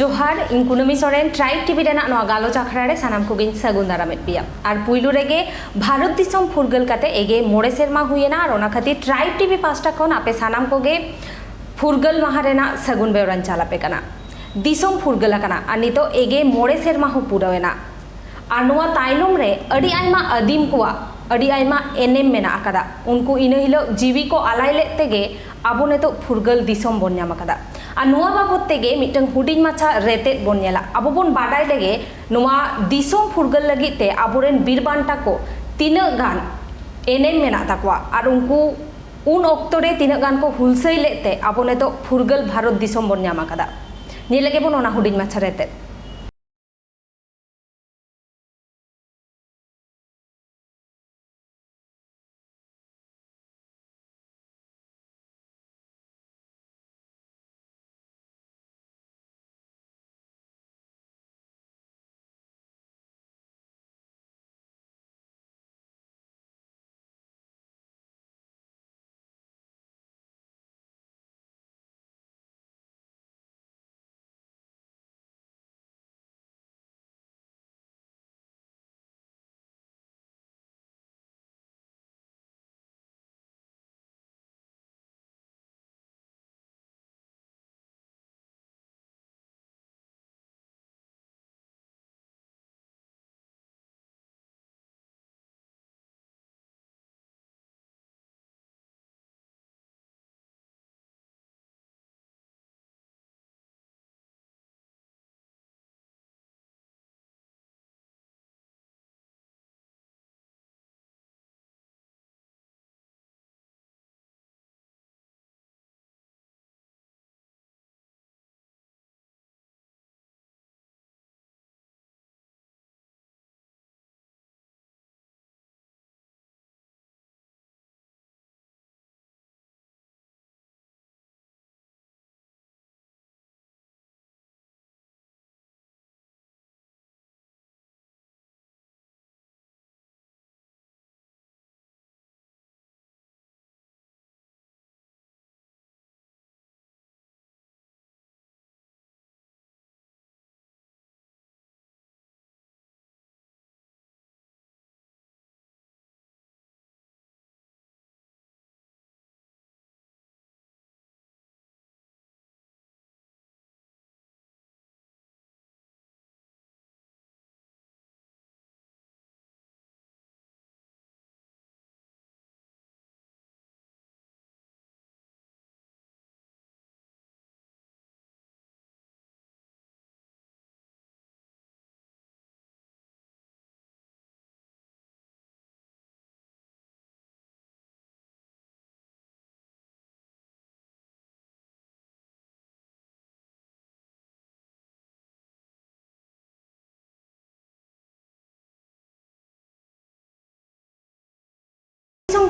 जोहार इन कुनमी Soren tribe TV Raina नोआ गालोच आखड़ा रे सानाम को गिन सगुन दारामेट पिया और पुइलु रेगे भारत दिसम फुरगल काते एगे मोड़े सेरमा हुएना और ओना खातिर ट्राइब टीवी पास्टा खन आपे सानाम को गे फुरगल माहा रेना सगुन बेवरान चालापे कना दिसम फुरगल कना और नितो एगे मोड़े सेरमा हो पुरावेना और नोआ ताइलुम रे अडी आइमा अदीम कोआ अडी आइमा एनेम मेना आकादा उनको इन हिलो जीवी को आलाय ले तेगे आबो नेतो फुरगल दिसम बोन ᱧᱟᱢ आकादा और नोआ बाबत तेगे मिटंग हुडिंग माछा रेते बोन नेला आबो बोन बाडाय लेगे नोआ दिसम फुरगल लगी ते आबोरेन बीर बांटा को तीना गान एनेम मेना ताकवा और उनको उन ऑक्टो रे तीना गान को हुलसई लेते आबो नेतो फुरगल भारत दिसम बोन ᱧᱟᱢ आकादा नि लेगे बोन ओना हुडिंग माछा रेते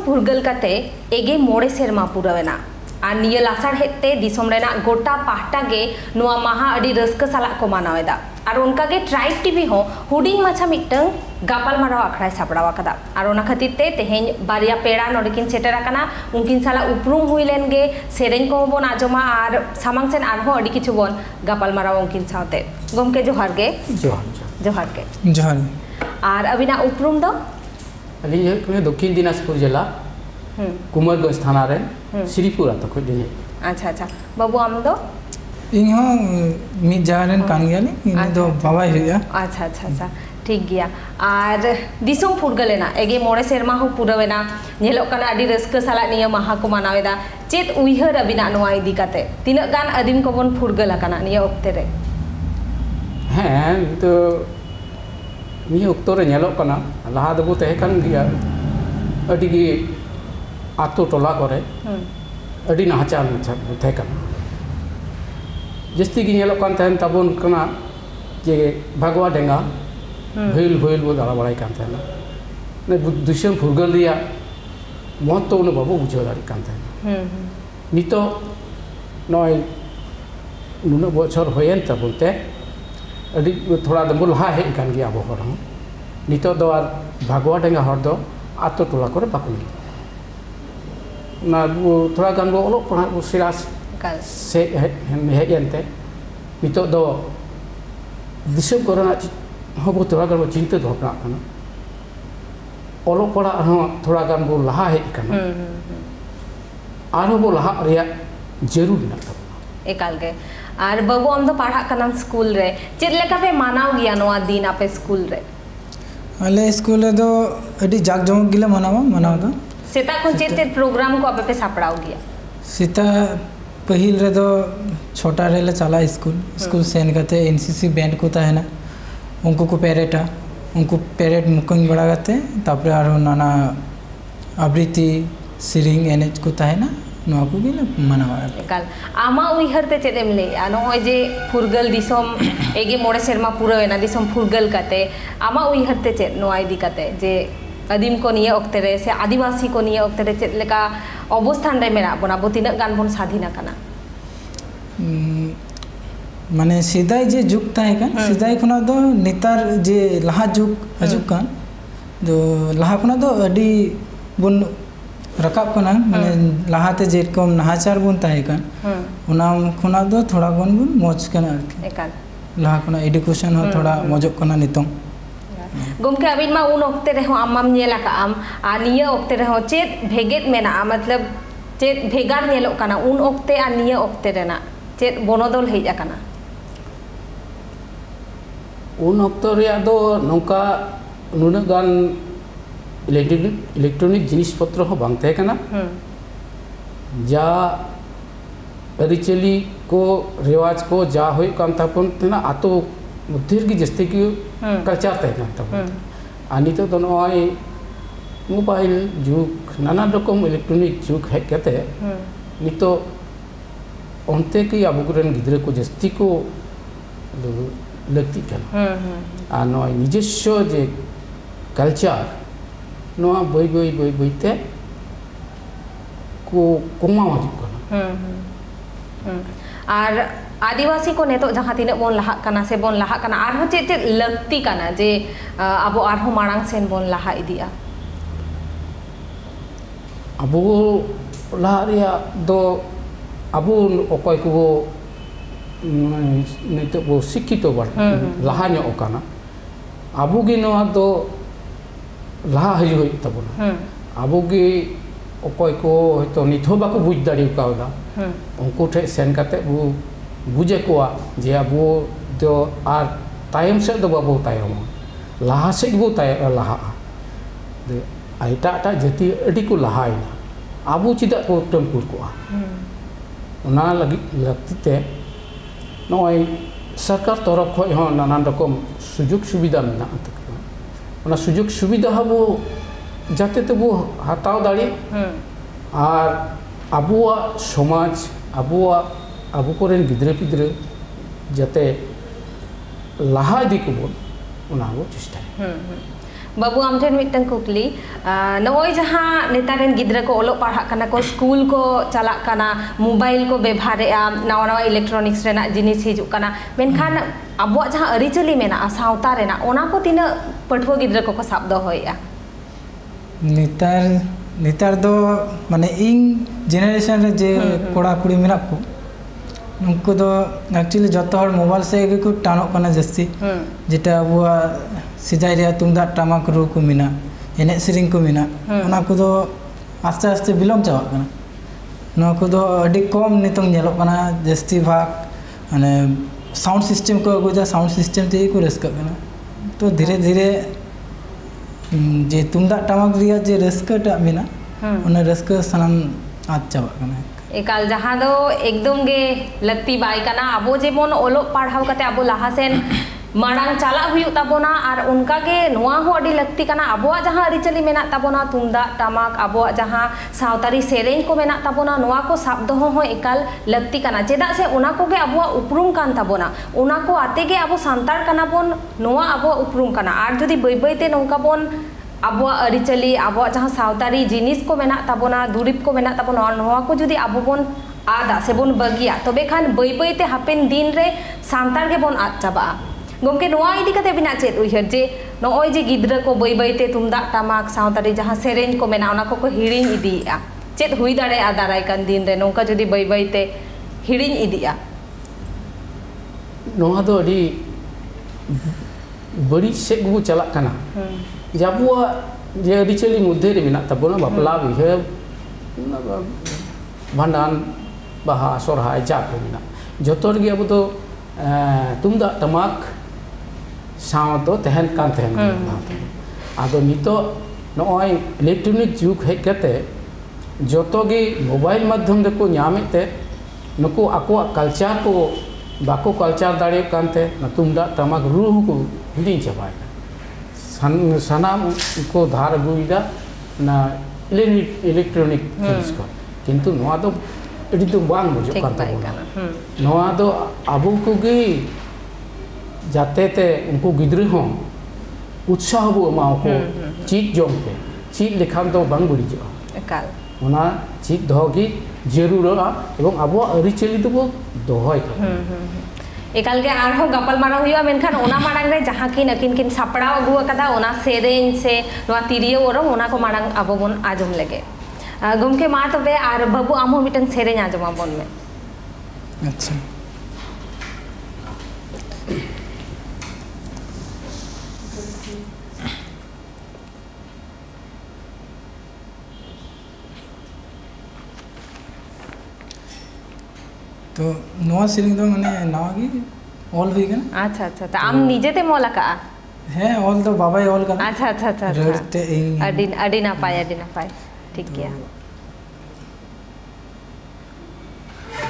फुरगल काते एगे मोड़े सेरमा पुरावेना और निया लासार हेते दिसम रेना गोटा पाहटा गे नोआ माहा अडी रस्क साला को मानावेदा और उनका गे ट्राइब टीवी हो हुडिंग माछा मिटंग गापाल माराव आखड़ा सापड़ावा कदा और ओना खातिर ते तेहें बारिया पेड़ा नोडकिन सेटेरा कना उनकिन साला उपरूम हुई लेन गे सेरेन को बोन आजमा और सामांग सेन आरहो अडी किछु बोन गापाल माराव उनकिन साथे गमके जोहार गे जोहार के जोहार और अबिना उपरूम दो अली दक्षिण दिनाजपुर जिला कुमारगंज थाना रे श्रीपुर आतो खो दिने अच्छा अच्छा बाबू आम दो इन हो मिद जारन कान गयाली इन दो बाबा हिया अच्छा अच्छा अच्छा ठीक गया और दिसम फुरगलेना एगे मोड़े सेरमा हो पुरावेना नेलो कना अडी रस्क साला निया माहा को मानावेदा चेत उइहर अबिना नोआ इदी काते तिना गान अदिम को बोन फुरगल कना निया ओक्ते रे हाँ तो निया ओक्तो रे नेलो कना लहा दबो तहे कान गया अडी गे आतो टोला करे अडी नाचार थे कना जस्ती गे नेलो कान तहन तबोन कना जे भगवा डेंगा भइल भइल बो दाड़ा बड़ाई कान तहना ने दिसम फुरगल रिया महत्व उन बाबू बुझाव दाड़ी कान तहना नितो नय नुना बछर होयन तबोनते अडी थोड़ा दम लहा हेज कान गया आबो हर नितो दो आर भागवा डेंगा हर दो आतो टोला करे बाको ना थोड़ा गान बो ओलो पढ़ा सेरास से हेजनते नितो दो दिसम कोरोना हबो थोड़ा गान चिंता भावना करना ओलो पड़ा थोड़ा गान बो लहा हेज करना आरो बो लहा रिया जरूर ना एकाल के और बाबू आम तो पढ़ा कनाम स्कूल रे चेद लेका पे मानाव गिया नोआ दिन आपे स्कूल रे आले स्कूल रे दो अडी जाक जमक गिला मनावा मनाव दो सेता को चेद चेद प्रोग्राम को आपे पे सापड़ाव गिया सीता पहिल रे दो छोटा रे ले चला स्कूल सेन कते एनसीसी बैंड को तहना उनको को पेरेटा उनको पेरेट मुकंग बड़ा करते तापरे आरो नाना आबृत्ति सिरिंग एनएच को तहना नोआ को गिला मनावा एकाल आमा उइहर ते चेद एम लेया नोय जे फुरगल दिसम एगे मोड़े सेरमा पूरा एना दिसम फुरगल कते आमा उइहर ते चेद नोआ इदी कते जे आदिम को निये ओक्ते रे से आदिवासी को निये ओक्ते रे चेद लेका अवस्थान रे मेना बोना बो तिना गान बोन स्वाधीन कना माने सिदाय जे जुग ताहे कान सिदाय खुना दो नेतार जे लहा जुग हजुक कान दो लहा खुना दो अडी बुन रकाब कना माने लहाते जेरकम नाहाचार बुन ताहे कान उना खुना दो थोड़ा बुन मोज कना एकाल लहा खुना एडुकेशन हो थोड़ा मोजक कना नितों गोमके अबिन मा उन ओक्ते रे हो आमाम नेला का आम आ निये ओक्ते रे हो चेद भेगेत मेना मतलब चेद भेगार नेलो कना उन ओक्ते आ निये ओक्ते रेना चेद बनोदल हेज आकना उन ऑक्टो रे दो नौका नुना गान इलेक्ट्रॉनिक जिनिस पत्र हो बांग तहे कना जा अरिचली को रिवाज को जा होय काम तापन तना आतो मुद्धिर की जस्ते की कल्चर तहे कना तापन आनी तो दोनों आए मोबाइल जुग नाना रकम इलेक्ट्रॉनिक जुग है कहते नितो onte ki abuguren gidre ko jasti ko लगती कना नय निजस्व जे कल्चर नोआ बई बई बई बईते को कोमा हजुक कना और आदिवासी को नेतो जहाँ तीन बोन लहा कना से बोन लहा कना आर हो चेद चेद लगती कना जे अबो आर हो मांग सेन बोन लहा इदिया अबो लहा रिया दो अबो ओकय को नित वो शिक्षित बड़ लहा ञोकाना अबो गे नोआ दो लहा हजु होय तबना अबो गे ओकय को हयतो नित हो बाको बुझ दाड़ी कावदा उनको ठे सेन काते वो बुझे कोआ जे अबो दो आर तायम से दो बाबो तायम लहा से बो ताय लहा दे आइटा टा जति अडी को लहायना अबो चिदा को टमपुर कोआ उना लगी लगती ते नय सरकार तरफ खय हो नाना रकम सुजुग सुविधा मेना उना सुजुग सुविधा हबो जाते तो वो हताव दाड़ी और अबुआ समाज अबुआ अबु कोरेन गिद्रे पिद्रे जाते लहा दी को बोल उना वो चेष्टा बाबू आम ठेन मिटन कुकली नय जहाँ नेतारेन गिद्रा को ओलो पढ़ा कना को स्कूल को चला कना मोबाइल को व्यवहार नवा नवा इलेक्ट्रॉनिक्स रेना जिनिस हिजुक कना मेनखान अबुआ जहाँ अरिचली मेना सावता रेना ओना को तीना पठुआ गिद्रा को साब दो होया नेतार दो माने इन जेनरेशन रे जे कोड़ा कुड़ी मेना को उनको तो एक्चुअली जतो हर मोबाइल से को टानो कना जस्ती जेटा अबुआ सिदाय रे तुमदा टामाक रू को मिना एने सेरिंग को मिना ओना को दो आस्ते आस्ते बिलोम चावा कना नो को दो अडी कम नितंग नेलो कना जस्ती भाग माने साउंड सिस्टम को अगुजा साउंड सिस्टम ते को रस्का कना तो धीरे धीरे जे तुमदा टामाक रिया जे रस्काटा मिना ओना रस्का सनम आज चावा कना एकाल जहाँ दो एकदम गे लगती बाई कना अबो जेबोन ओलो पढ़ाव कते अबो लाहासेन मांग चला हुई ताबोना और उनका के नोआ हो अडी लगती कना अबोआ जहाँ अरिचली मेना ताबोना तुमदा टामाक अबोआ जहाँ सावतारी सेरेंज को मेना ताबोना नोआ को साब दो हो एकाल लगती कना चेदा से उना को गे अबोआ उपरुम कान ताबोना उना को आते गे अबो सांतार कना बोन नोआ अबोआ उपरुम कना और जदी बई बईते नोका बोन अबोआ अरिचली अबोआ जहाँ सावतारी जिनिस को मेना ताबोना दुरिब को मेना ताबोना नोआ को जदी अबो बोन आदा से बोन बगिया तबे खान बई बईते हापेन दिन रे सांतार के बोन आद चाबा गमके नोआ इदी कते बिना चेत उइहर जे नोय जे गिद्रा को बई बईते तुमदा टामाक सावतारी जहाँ सेरेंज को मेना ओना को हिड़िंग इदिया चेत हुई दाड़े आ दाराय कान दिन रे नोका जदी बई बईते हिड़िंग इदिया नोआ दो अडी बड़ी से गो चला कना जे आबुआ जे अरिचली मध्य रे मेना तबना बापला बिहे भांडान बाहा सोरहाय जाको मेना जतो रे अब तो तुमदा टमाक साव तो तहन कान तहन आदो नितो नय इलेक्ट्रॉनिक जुग हेज कते जतो गे मोबाइल माध्यम रे को नामेते नुको आको कल्चर को बाको कल्चर दाड़े कानते ना तुमदा टमाक रू को हिड़ी चाबाय सानाम को धार अगुईदा ना इलेक्ट्रॉनिक जिनिस को किंतु नोआ दो एडी तो बांग बुझो कान ताबोना नोआ दो आबो को गे जाते ते उनको गिद्रे हो उत्साह बो एमाओ को चीज जोम पे चीज लेखान तो बांग बुड़ी जो एकाल ओना चीज दोगी जरूरा एवं आबो अरिचली तो बो दोहय का एकाल के आरहो गपल मारा हुआ मेनखान ओना मारांग रे जहां किन अकिन किन सापड़ा अगु कदा ओना सेरेन से नोआ तिरियो ओरम ओना को मारांग आबो बोन आजम लगे गमके मा तबे आर बाबू आमो मिटन सेरेन आजमा बोन में अच्छा तो नवा सेरिंग दो माने नागी ऑल हुई गन अच्छा अच्छा तो आम निजे ते मोला का है ऑल तो बाबा ऑल का अच्छा अच्छा अच्छा रड़ते अडी ना पाए ठीक किया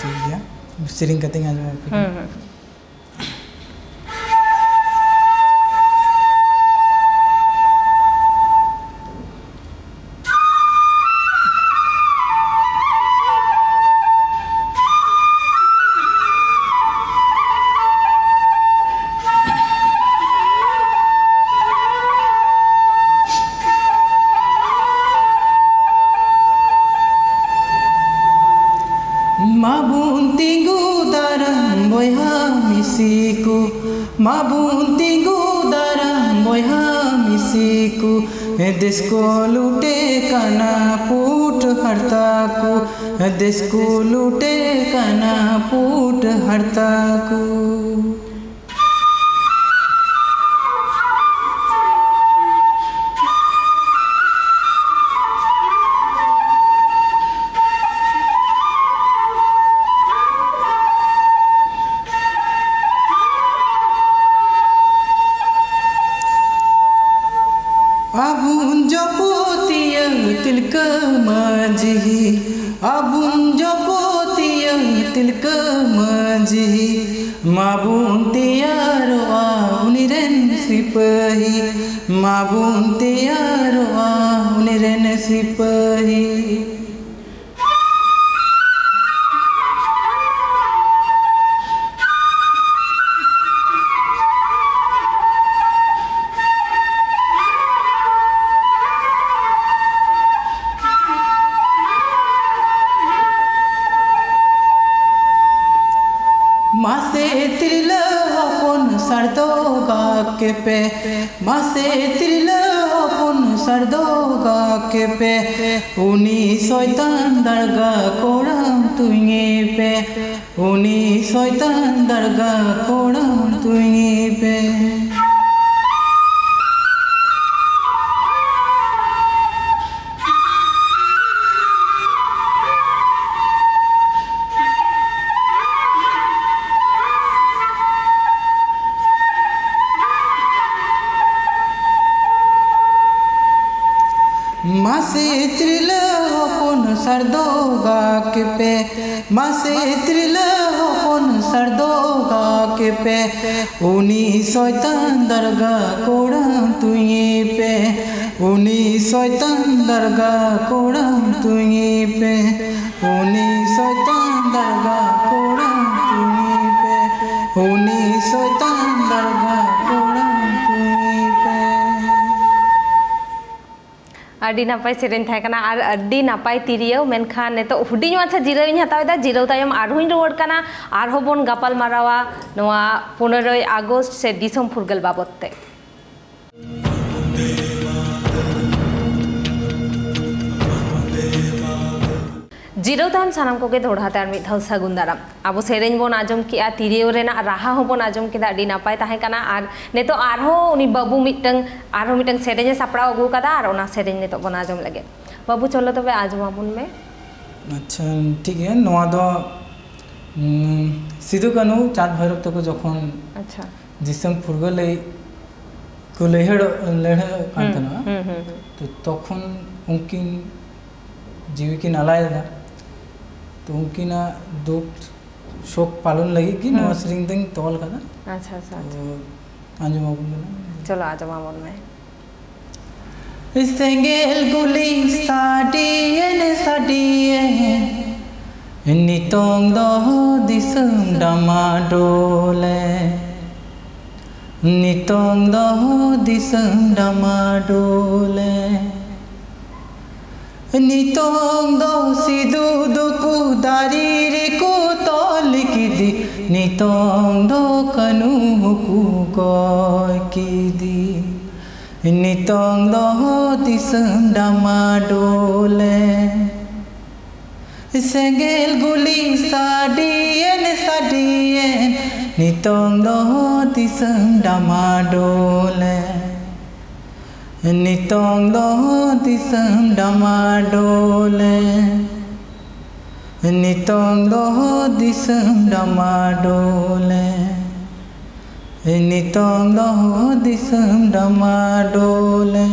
ठीक है सेरिंग कते आज देश को लूटे काना पूट हरता को देश को लूटे काना पूट हरता को अबुन जपोतिय तिलक माझी अबुन जपोतिय तिलक माझी माबुन तियारो उनिरन सिपही माबुन तियारो उनिरन सिपही मासे त्रिल अपन सरदोगा के पे मासे त्रिल अपन सरदोगा के पे उनी शैतान दरगा कोड़म तुंगे पे उनी शैतान दरगा कोड़म तुंगे पे मासे त्रिल अपन सरदोगा के पे मासे त्रिल अपन सरदोगा के पे उनी शैतान दरगा कोड़म तुंगे पे उनी शैतान दरगा कोड़म तुंगे पे उनी शैतान दरगा कोड़म तुंगे पे उनी शैतान दरगा कोड़म तुंगे पे अडी नापाय सेरेन थाय कना आर अडी नापाय तिरियो मेनखान नेतो हुडिंग माछा जिराव इन हतावदा जिराव तायम आरहुं रोड कना आरहो बोन गापाल मारावा नोआ 15 आगस्ट से दिसम फुरगल बाबतते जिरो दान सानाम को के दोढ़ा तार मिद धाव सागुन दाराम आबो सेरेंज बोन आजम किया तिरियो रेना राहा हो बोन आजम किदा अडी नापाय ताहे काना आर नेतो आरहो उनी बाबू मिटंग सेरेंज सापड़ा अगू कदा आर ओना सेरेंज नेतो बोन आजम लगे बाबू चलो तबे आजमाबुन में। अच्छा ठीक है नवा दो सिदु कानू चाँद भैरव तक जखन अच्छा दिसम फुरगल को लहड़ तो तखन उनकिन जीवी की नालाय दा तो उनकिन दुख शोक पालन लगी कि नवा सरिंग दंग तोल कदा अच्छा अच्छा तो आंजमाबुन चलो आजमाबुन में। सेंगेल गुली साडिए नितोंग दो दिसम डमाडोले नितोंग दो दिसम डमाडोले नितोंग दो सिदु दुकु दारी को तोल की दी नितोंग दो कनु हुकु को की दी नितोंग दो दिसम डमाडोले सेंगेल गुली साडिए नितोंग दो दिसम डमाडोले नितोंग दो दिसम डमाडोले नितोंग दो दिसम डमाडोले नितोंग दो दिसम डमाडोले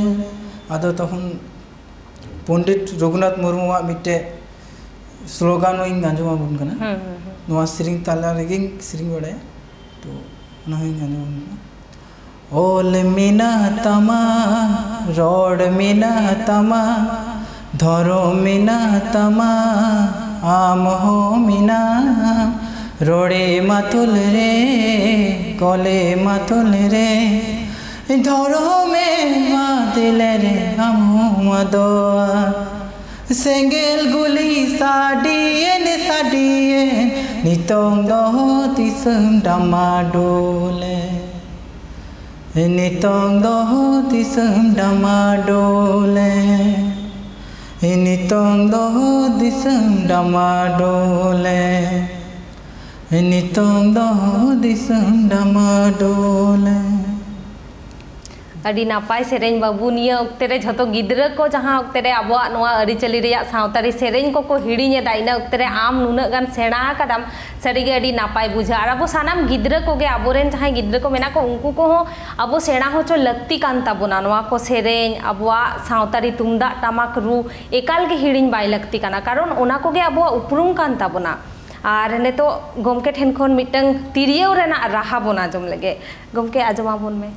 आदो तखन पंडित रघुनाथ मुर्मुआ मिट्टे स्लोगान इन आंजमाबुन कना नवा सिरिंग ताला रेगिंग सिरिंग बड़े तो ना इन आंजमाबुन ओल मीना तमा रोड मीना तमा धरो मीना तमा आम हो मीना रोडे माथुल रे कले माथुल रे धरो में मादिल रे हम मदोआ सेंगेल गुली साडिए नितोंग दो दिसम डमाडोले नितोंग दो दिसम डमाडोले नितोंग दो दिसम डमाडोले नितोंग दो दिसम डमाडोले अड़ी नापाय सेरेंज बाबू निया ओक्ते रे झतो गिद्रा को जहाँ ओक्ते रे आबो नवा अरिचली रे सावतारी सेरेंज को हिड़ीने दाइना ओक्ते रे आम नुना गान सेणा कदम सरीगे अड़ी नापाय बुझा और आबो सानाम गिद्रा को गे आबोरेन जहाँ गिद्रा को मेना को उनको को हो आबो सेणा हो चो लत्ती कान ताबोना नवा को सेरेंज आबोआ सावतारी तुमदा टमाक रू एकाल गे हिड़ीन बाय लक्ति काना कारण ओना को गे आबोआ उपरुम कान ताबोना और नेतो गोमके ठेन खन मिटंग तिरियो रेना राहा बोना जम लगे गोमके आजमाबुन में।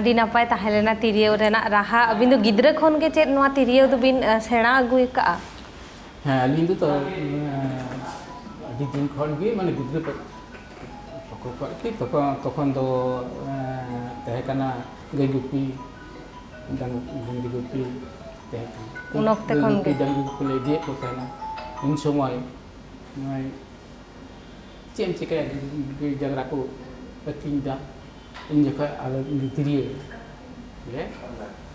ᱟᱹᱰᱤ ᱱᱟᱯᱟᱭ ᱛᱟᱦᱮᱸ ᱞᱮᱱᱟ ᱛᱤᱨᱭᱳ ᱨᱮᱱᱟᱜ ᱨᱟᱦᱟ ᱟᱹᱵᱤᱱ ᱫᱚ ᱜᱤᱫᱽᱨᱟᱹ ᱠᱷᱚᱱ ᱜᱮ ᱪᱮᱫ ᱱᱚᱣᱟ ᱛᱤᱨᱭᱳ ᱫᱚᱵᱤᱱ ᱥᱮᱬᱟ ᱟᱹᱜᱩ ᱟᱠᱟᱜᱼᱟ? ᱦᱮᱸ ᱟᱹᱞᱤᱧ ᱫᱚ ᱟᱹᱰᱤ ᱫᱤᱱ ᱠᱷᱚᱱ ᱜᱮ ᱢᱟᱱᱮ ᱜᱤᱫᱽᱨᱟᱹ তখন তো তাহে কানা গাই গুপি ডাঙ্গি গুপি তাহে উন অক্তে খন গে ডাঙ্গি গুপি লে দিয়ে ko তাহে না উন সময় মানে চেম চিকা জায়গা ko ating da in jaka ala tiriyo le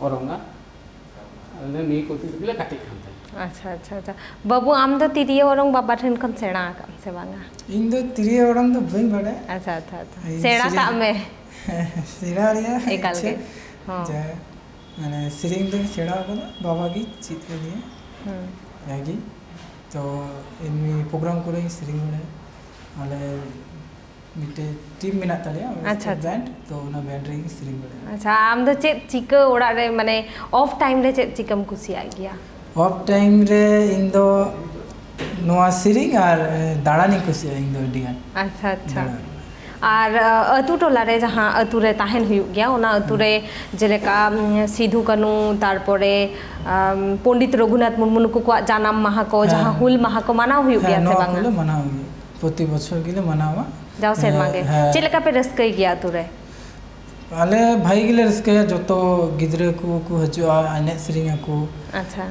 oronga ala ni ko tiriyo katik kan ta अच्छा अच्छा अच्छा बाबू आम दो तिरियो औरंग बाबा ठन कन सेणा का से बांगा इन दो तिरियो ओरंग दो बई बड़े अच्छा अच्छा अच्छा सेणा का में सेरा रिया एकाल के हां जे माने सिरिंग दो सेड़ा को बाबा की चीत के लिए यागी तो इनमी प्रोग्राम करे सिरिंग बड़े आले मिटे टीम मेना तलिया अच्छा बैंड तो ना बैंड रे सिरिंग बड़े अच्छा आम दो चेत चिका ओड़ा रे माने ऑफ टाइम रे चेत चिकम खुशी आ गया ऑफ टाइम रे इन दो नोआ सिरिंग और दाड़ानी खुशी इन दो डिगान अच्छा अच्छा और अतु टोला रे जहाँ अतु रे ताहेन हुयुग गया ओना अतु रे जेलेका सिधु कानू तारपरे पंडित रघुनाथ मुर्मू नुकु को जानाम माहा को जहाँ हुल माहा को मानाव हुयुग गया से बांगा मनाव हुई प्रति बछर गिले मनावा जाओ सेरमा गे चेलेका पे रस्कई गया अतु रे आले भाई गिले रस्कया जतो गिद्रे को हजुआ आने सिरिंग को अच्छा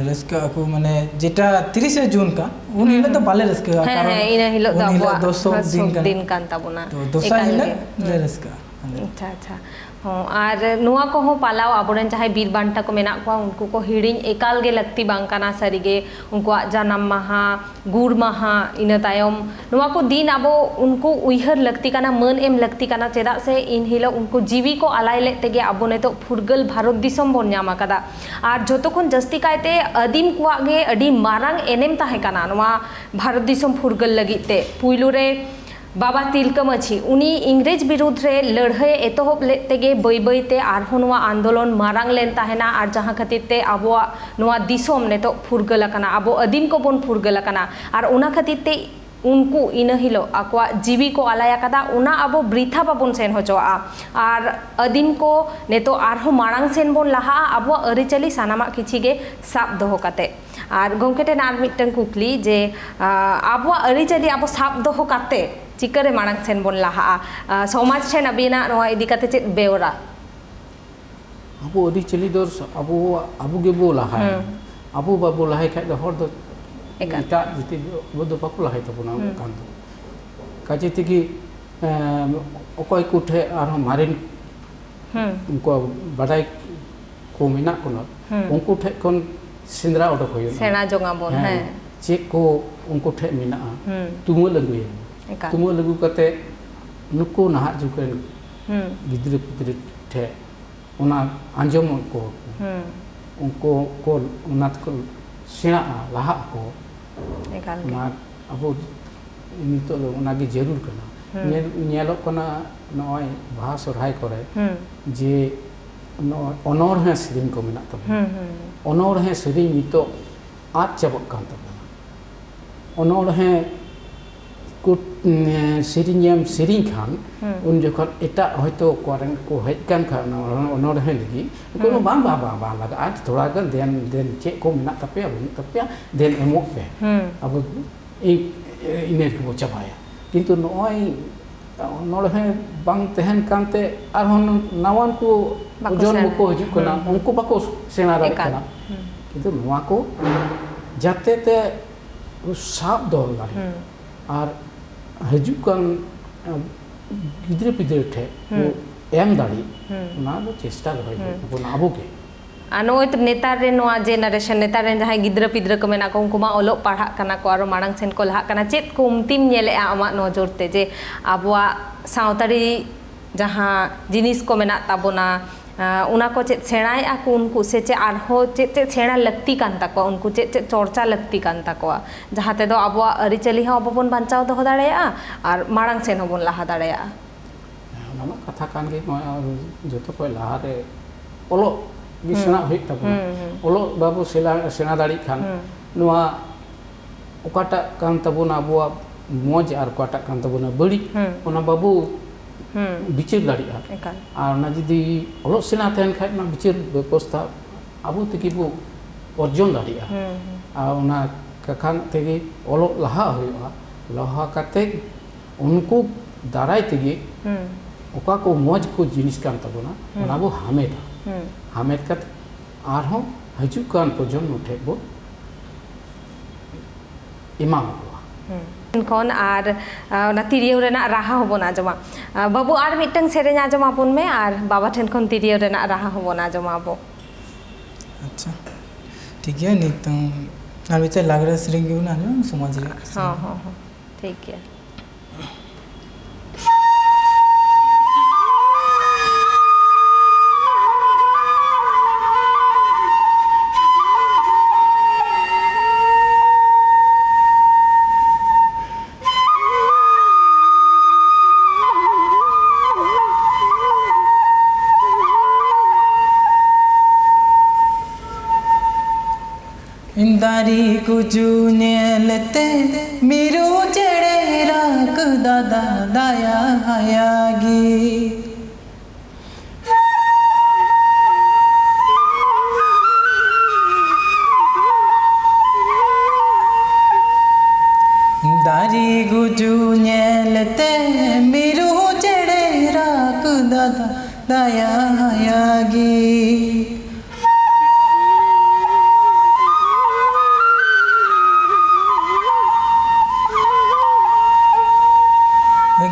रस्का को माने जेटा 30 जून का उन हिलो तो बाले रस्का कारण इन हिलो दा 200 दिन कान ताबुना तो दोसा हिलो ले रस्का अच्छा अच्छा और नुआ को हो पालाव आबोरेन चाहे बीर बांटा को मेना को उनको को हिड़िंग एकाल गे लगती बांकाना सरीगे उनको जानाम माहा गुड़ माहा इन तायम नुआ को दिन आबो उनको उइहर लगती काना मन एम लगती काना चेदा से इन हिलो उनको जीवी को आलाय ले तेगे आबो ने तो फुरगल भारत दिसम बोन न्यामा कदा और जतो खन जस्ती कायते अदीम कुआ गे अडी मारांग एनेम ताहे काना नुआ भारत दिसम फुरगल लगिते पुइलु रे बाबा तिलका माछी उनी इंग्रेज विरुद्ध रे लड़ाई एतहब ले तेगे बई बईते आरहों नुआ आंदोलन मारांग लेन ताहेना और जहाँ खातिर ते आबोआ नुआ दिसोम ने तो फुरगल कना आबो अदीम को बोन फुरगल कना और उना खातिर ते उनको इन हिलो आकवा जीवी को आलाया कदा उना आबो ब्रिथा बाबन सेन होचोआ और अदीम को ने तो आरहों मारांग सेन बोन लहा आबो अरिचली सानामा किछि गे साब दोहो काते और गंके टेन आर मिटन कुकली जे आबो अरिचली आबो साब दोहो काते चिकरे मांग सेन बोन लहा समाज ठेन अबीना नोआ इदी काते चेत बेवरा अबो अदी चली दो अबो अबो गे बो लहा अबो बाबो लहा खाय दो हर दो एटा जिति बो दो बाको लहा तबना कान दो काजे तिगी अकय कुठे आर मारिन उनको बडाई को मेना कोन उनको ठे कोन सिंद्रा ओडक होयो सेना जोंगा बोन है चेक को उनको ठे मेना तुमो लगुए तुम लगू कते नुको नहा जुकन गिद्रे पिद्रे ठे ओना आंजम को उनको को उनात को सेना लहा को एकाल ना अब नितो ओना गे जरूर कना नेलो कना नय भाषा सरहाय करे जे अनोर है सिरिंग को मेना तब अनोर है सिरिंग नितो आज चबक कान तब अनोर है को सिरिंग सिरिंग खान उन जखन एटा हयतो कोरेन को हेजकान खान अनोर है लगी को बांग बा लगा आज थोड़ा गन देन चे को मेना तपया देन एमो पे अब इने को चबाया किंतु नय नोड़ है बांग तहन कानते आर हन नावान को जन्म को हिजु कना उनको बाको सेना रे कना किंतु नोआ को जाते ते साब दो गाड़ी और हजुकान गिद्रे पिद्रे ठे एम दाड़ी ना दो चेष्टा रही बोन आबो के आनो तो नेतार रे नोआ जेनरेशन नेतार रे जहां गिद्रे पिद्रे को मेना को उनको मा ओलो पढ़ा कना को आरो मांग सेन को लहा कना चेत को उमतिम नेले आमा नजर ते जे आबोआ सावतारी जहां जिनिस को मेना ताबोना उना को चेत सेणाय आ को उनको से चे आरहो चेत सेणा लगती कान ताको उनको चेत चर्चा लगती कान ताको जहां ते दो आबोआ अरिचली हो बबन बांचाव दो दाड़ेया और मांग सेन होबन लहा दाड़ेया ना कथा कान गे जतो को लहा रे ओलो बिसना होई तब ओलो बाबू सेना दाड़ी खान नोआ ओकाटा कान तबोना आबोआ मोज आर ओकाटा कान तबोना बड़ी ओना बाबू बिचार दाड़िया एकाल और ना जुदी अलग सेना तहन खाय ना बिचार व्यवस्था आबो तकी बो अर्जन दाड़िया और ना कखान तेगे अलग लहा हुआ लहा काते उनको दाराय तेगे ओका को मौज को जिनिस कान तबोना ओना बो हामेदा हामेद काते आरहों हजू कान प्रजन्म ठे बो इमाम खन और तिरियो रेना राहा होबोन आजमा बाबू और मिटंग सेरेñ आजमा पुन में और बाबा ठेन खन तिरियो रेना राहा होबोन आजमा बो अच्छा ठीक है नितों और बिचार लागरे सेरेñ गे ना समाज रे हाँ हाँ हाँ ठीक है दारी कुजू नेलते मिरो चढ़े राक दादा दाया आयागी दारी गुजू नेलते मिरो चढ़े राक दादा दाया आयागी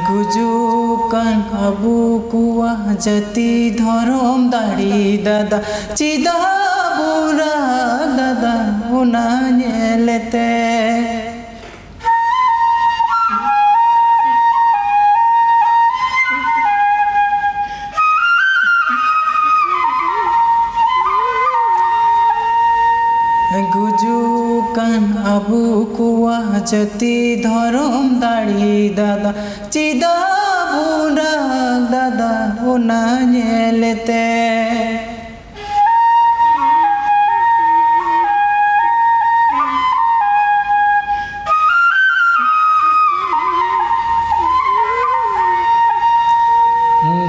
गुजुकान अबू कुआ जति धरम दाड़ी दादा चिदा बुरा दादा उना नेलते गुजुकान अबू कुआ जति धरम दाड़ी दादा चिदा बुरा दादा उना नेलते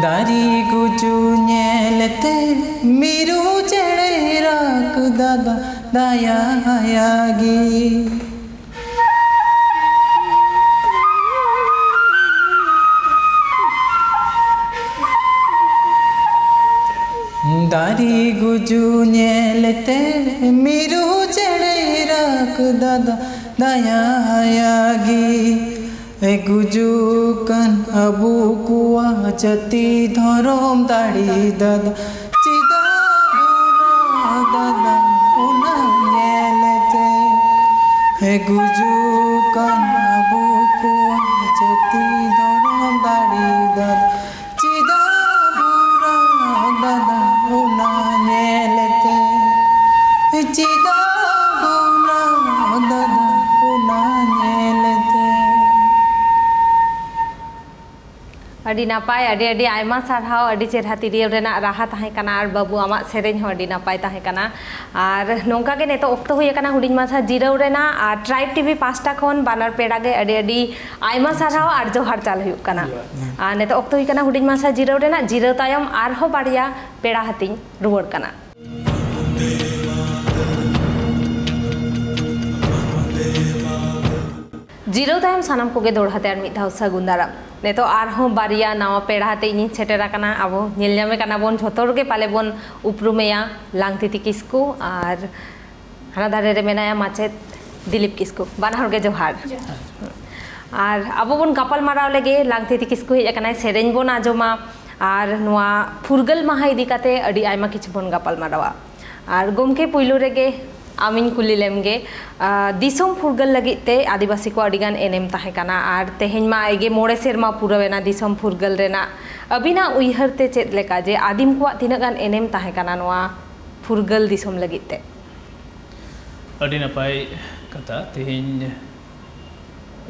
दारी गुजू नेलते मिरू चढ़े राक दादा दाया आयागी दारी गुजू नेलते मिरू चढ़े राक दादा दाया आयागी गुजू कन अबू कुआ जति धरम दाड़ी दादा चिदा बुरा दादा उना नेलते गुजू कन अबू कुआ जति धरम दाड़ी दादा चिदा बुरा दादा उना नेलते चिदा बुरा दादा उना नेलते अड़ी नापाय अड़ी अड़ी आयमा सारहाव अड़ी चेहरा तिरियो रेना राहा ताहे काना और बाबू आमा सेरेñ हो अड़ी नापाय ताहे काना और नोंका के नेतो ओक्तो हुई काना हुडिंग माछा जिराव रेना और ट्राइब टीवी पास्टा खन बानर पेड़ा गे अड़ी अड़ी आयमा सारहाव और जोहार चाल हुई काना और नेतो ओक्तो हुई काना हुडिंग माछा जिराव रेना जिराव तायम आरहो बाड़िया पेड़ा हातिंग रुवाड़ काना जिराव तायम सानाम कोगे दोड़हाते और मिद धाव सागुन दाराम नेतो आरहों बारिया नावा पेड़ाते इन सेटेरा काना आबो नेलनामे काना बोन झोतोर गे पाले बोन उपरुमेया लांगतिति किस्कु और हाना दारे रे मेनाया माचेत दिलीप किस्कु बाना हर गे जोहार और आबो बोन गापाल माराव लेगे लांगतिति किस्कु हेज काना सेरेñ बोन आजोमा और नुआ फुरगल माहा इदी काते अडी आयमा किछु बोन गापाल मारावा और गोमके पुइलु रेगे आमिन कुली लेमगे दिसोम फुरगल लगिते आदिवासी को अडिगान एनेम ताहे काना और तेहेñ मा एगे मोड़े सेरमा पुरावेना दिसोम फुरगल रेना अबिना उइहरते चेद लेका जे आदिम को तिना गान एनेम ताहे काना नोआ फुरगल दिसोम लगिते अडी नपाय कथा तेहेñ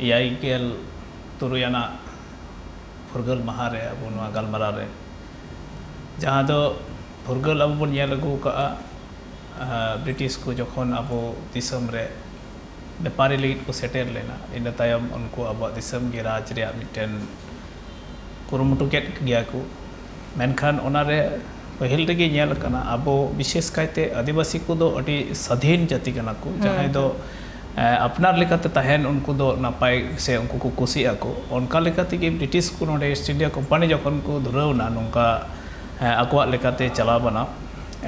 याइगेल तुरुयाना फुरगल माहा रे अब नोआ गलमारा रे जहाँ दो फुरगल अब बन येल अगु का ब्रिटिश को जखन अब दिसम रे व्यापारी लगित को सेटेल लेना इन तायम उनको अब दिसम के राज रे मिटन कुरुमुटु केद गया को मेनखान ओनारे पहिल रेगे नेल कना आबो विशेष कायते आदिवासी को दो अति स्वाधीन जाति कना को जहां दो अपनार लेकाते तहन उनको दो नापाय से उनको को कुसी आको उनका लेकाते के ब्रिटिश को नोडे ईस्ट इंडिया कंपनी जखन को धुरौना नोंका आकवा लेकाते चला बना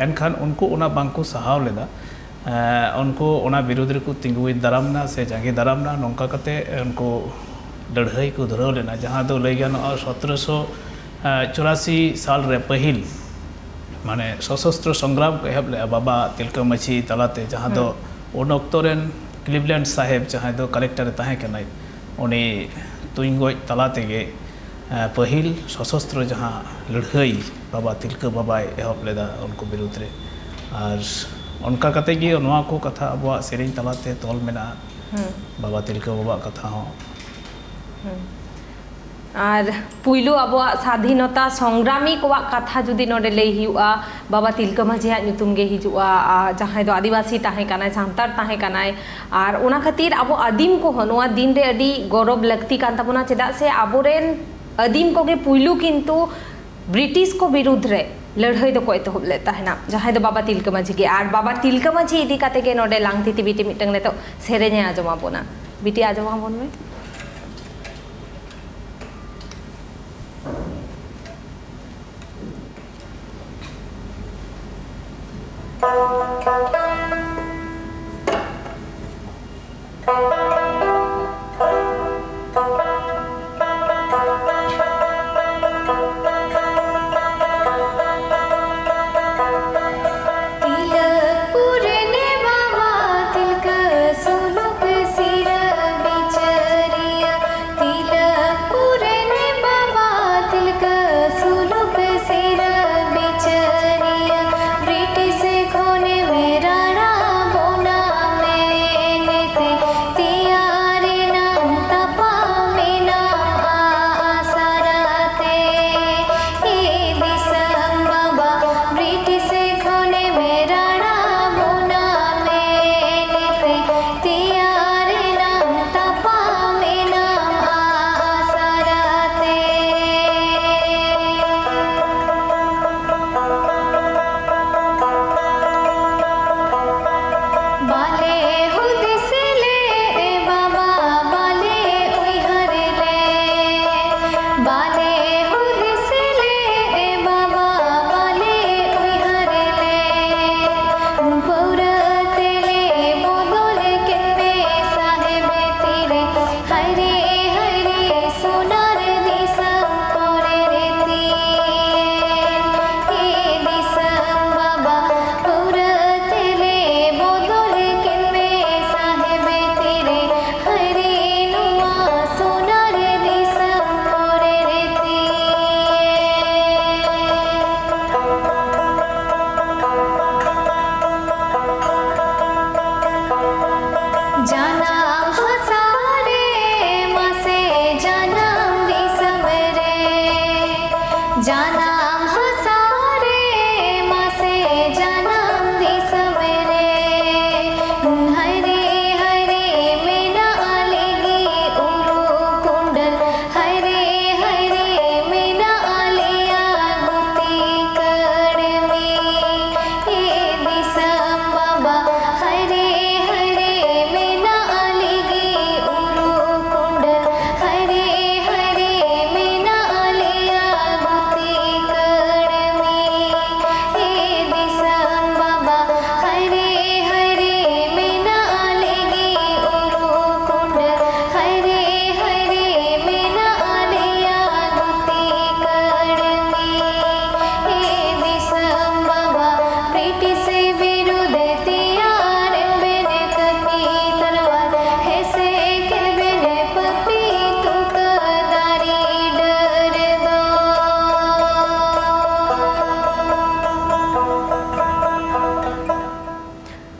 एनखान उनको ओना बांको सहाव लेदा उनको ओना विरोध रे को तिंगुई दारामना से जांगे दारामना नोंका कते उनको लड़ाई को धुरौ लेना जहां दो लई गानो 1784 साल रे पहिल माने सशस्त्र संग्राम को एहब ले बाबा तिलका माछी तलाते जहां दो उन अक्तोरेन क्लिवलैंड साहेब जहां दो कलेक्टर ताहे कनाय उनी तुंगोय तलाते गे पहिल सशस्त्र जहां लड़ाई बाबा तिलका बाबा एहब लेदा उनको विरुद्ध रे और उनका कते गे नोआ को कथा अबवा सेरिंग तलाते तोल मेना बाबा तिलका बाबा कथा हो और पुइलु अब स्वाधीनता संग्रामी को कथा जुदी नोडे लई हिउआ बाबा तिलका माझी नुतुम गे हिजुआ जहां दो आदिवासी ताहे कानाय सांतार ताहे कानाय और ओना खातिर अब आदिम को नोआ दिन रे अडी गौरव लगती कान ताबोना चेदा से आबोरेन आदिम को गे पुइलु किंतु ब्रिटिश को विरुद्ध रे लड़ाई दो को एतहब लेता है ना जहां दो बाबा तिलका माझी गे और बाबा तिलका माझी इदी काते गे नोडे लांगती बिटी मिटंग ने तो सेरेने आजमा बोना बिटी आजमा बोन में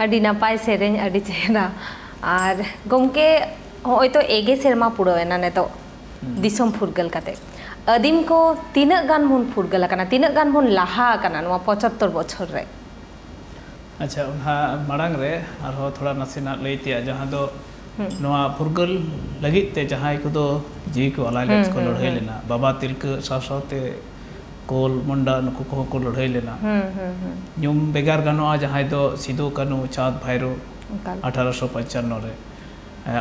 अडी नपाय सेरें अडी चेहरा और गमके होय तो एगे सेरमा पुरवेना ने तो दिसम फुरगल काते आदिम को तीना गान बन फुरगल काना तीना गान बन लाहा काना नवा 75 बछर रे अच्छा उन्हा मांग रे और थोड़ा नसेना लैतिया जहां दो नवा फुरगल लगित ते जहां को दो जी को अलाय लेट्स को लड़ाई लेना बाबा तिलक सासाते कोल मुंडा नुकु को लड़ाई लेना ᱧᱩᱢ बेगार गानोआ जहां दो सिदो कानू चाँद भैरो 1895 रे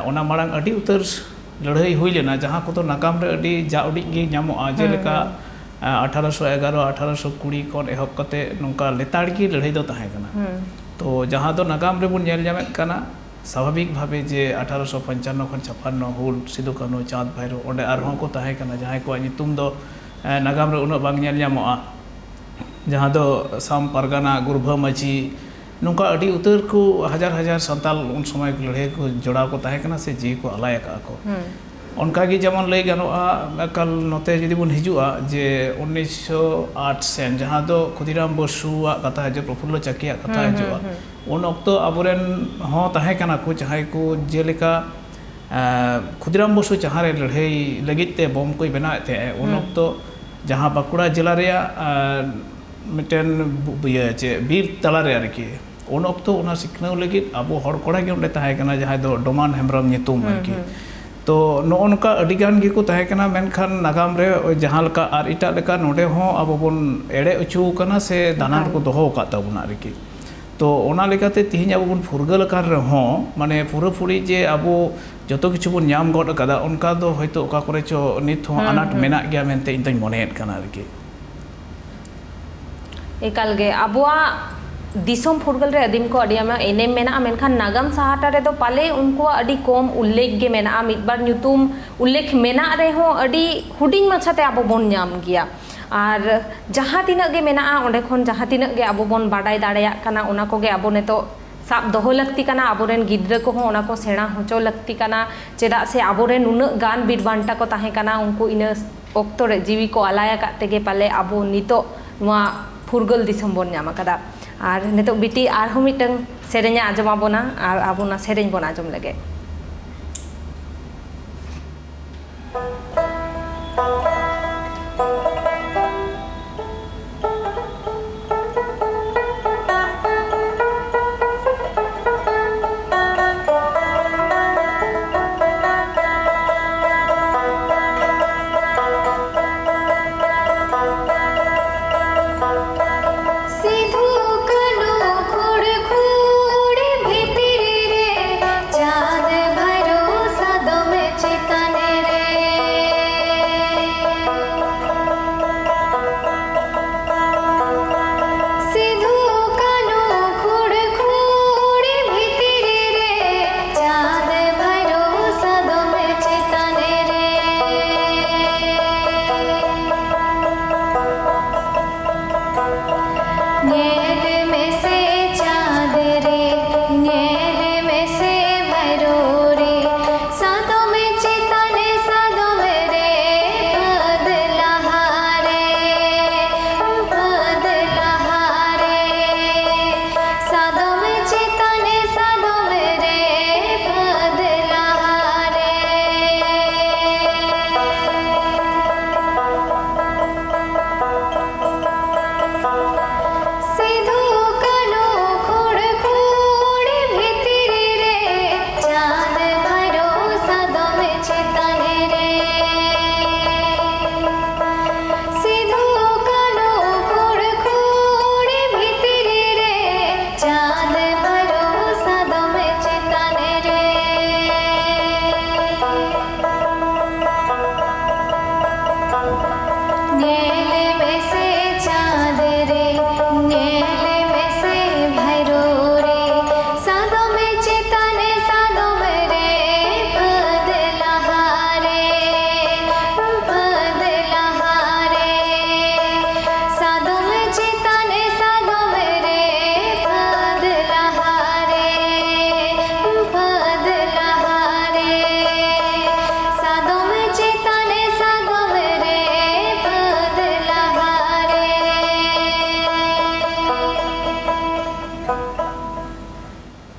ओना मारांग अडी उतर लड़ाई हुई लेना जहां को तो नाकाम रे अडी जाउडी गे ᱧᱟᱢᱚᱜᱼᱟ जेलेका 1811 1820 खन एहब कते नोंका लेताड़गी लड़ाई दो ताहे कना तो जहां दो नागाम रे बुन नेल ᱧᱟᱢᱮᱫ कना स्वाभाविक भावे जे 1855 खन 56 हुल सिदो कानू चाँद भैरो ओंडे आरहों को ताहे कना जहां को नितुम दो नागाम रे उन बांग नेल ᱧᱟᱢᱚᱜᱼᱟ जहां दो साम परगाना गुरभा माझी नोंका अडी उतर को हजार हजार संताल उन समय को लड़ाई को जोड़ा को ताहे कना से जी को अलाय का को उनका की जमन लई गानोआ कल नोते जदि बुन हिजुआ जे 1908 सेन जहां दो खुदीराम बसुआ कथा जो प्रफुल्ल चकिया कथा हिजुआ उन अक्तो अबुरेन हो ताहे कना को जहां को जेलेका खुदीराम बसु जहां रे लड़ाई लगित ते बम को बना ते उन अक्तो जहां बाकुड़ा जिला रे मिटेन चे बीर तला रे आरकी उन अक्तो उना सिखनाव लगित अब हड़ कोड़ा के उंडे ताहे कना जहां दो डोमान हेमरम नितुम आरकी तो नोनका अडिगान गी को ताहे कना मेनखान नागाम रे जहां लका आर इटा लका नोडे हो अब बोन एड़े उचू कना से दानान को दोहो का तबुना आरकी तो ओना लेकाते तिहिं अब बोन फुरगल कार रे हो माने पुरापुरी जे अब जतो किछु बोन ᱧᱟᱢ गड कदा उनका दो होयतो ओका करे चो नित हो अनाट मेना गया मेनते इन तई मनेत कना आरकी एकाल गे अबुआ दिसम फुरगल रे अदिम को अडियामा एनेम मेना मेनखान नागाम साहाटा रे दो पाले उनको अडी कम उल्लेख गे मेना मिदबार ᱧᱩᱛᱩᱢ उल्लेख मेना रे हो अडी हुडिंग माछाते आबो बोन ᱧᱟᱢ गिया और जहां तिना गे मेना ओंडे खन जहां तिना गे आबो बोन बाडाय दाड़ेया कना ओना को गे आबो नेतो साब दोहो लगती कना आबोरेन गिद्रा को हो ओना को सेणा होचो लगती कना चेदा से आबोरेन नुना गान बीर बांटा को ताहे कना उनको इन ओक्तो रे जीवी को अलाया काते गे पाले आबो नितो नुआ फुरगल दिसम बोन ᱧᱟᱢ कदा और नितो बिटी आरहो मिटंग सेरेन्या आजमा बोना और आबोना सेरेन बोना आजम लगे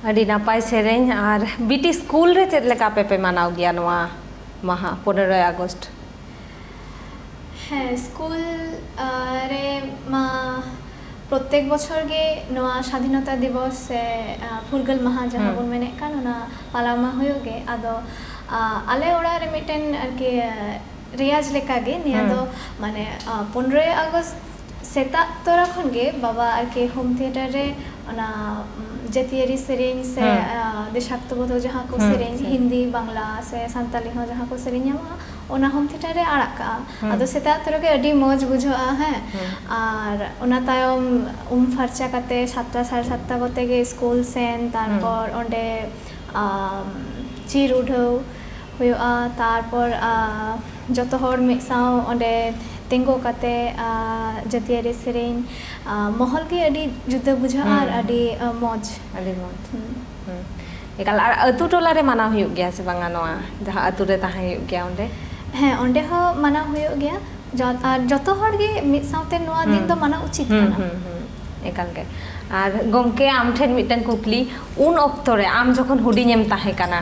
अड़ी नापाय सेरें और बीटी स्कूल रे चेद लेका पे मानाव गया नवा महा 15 अगस्त है स्कूल रे मा प्रत्येक बछर गे नवा स्वाधीनता दिवस से फुरगल माहा जहाँ बन मेने कान ओना पाला मा होयोगे आदो आले ओड़ा रे मिटेन आरके रियाज लेका गे निया दो माने 15 अगस्त सेता तोरा खन गे बाबा आरके होम थिएटर रे ओना जतियारी सेरेंज से देशात्मक जहाँ को सेरेंज हिंदी बांग्ला से सानताली हो जहाँ को सेरेंज ᱧᱟᱢᱚᱜᱼᱟ ओना होम थिएटर रे आड़का आदो सेता तोरा के अडी मौज बुझोआ है और ओना तायम फरचा काते 7टा 7:30 कोते गे स्कूल सेन तारपर ओंडे चिर उठाव हुआ तारपर जतो हर मिसाव ओंडे तेंगो काते जतियारी सेरेंज महल के अडी जुदा बुझा और अडी मौज एकाल अतु टोला रे माना हुयुग गया से बांगा नवा जहाँ अतु रे ताहे हुयुग गया ओंडे हाँ ओंडे हो माना हुयुग गया जतो हर गे मिद साउते नवा दिन दो माना उचित काना एकाल के और गमके आम ठेन मिटन कुकली उन ऑक्तो रे आम जखन हुडिङेम ताहे काना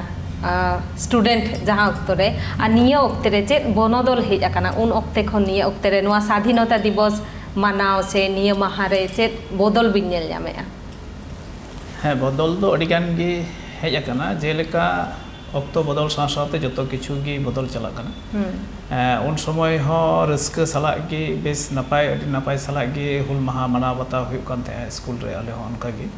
स्टूडेंट जहाँ ऑक्तो रे आ निया ऑक्ते रे चेत बनोदल हेज आकाना उन ऑक्ते खन निया ऑक्ते रे नवा स्वाधीनता दिवस मानाव से निया माहा रे चेत बदल बिन नेल ᱧᱟᱢᱮᱜᱼᱟ हाँ बदल दो अड़ी गान गे हेज आकाना जेलेका ऑक्तो बदल साथ साथ जतो किछु गे बदल चला काना उन समय हो रस्क सला गे बेस नपाय अड़ी नपाय सला गे हुल माहा मना बता हुयुग कान थे स्कूल रे आले हो उनका गे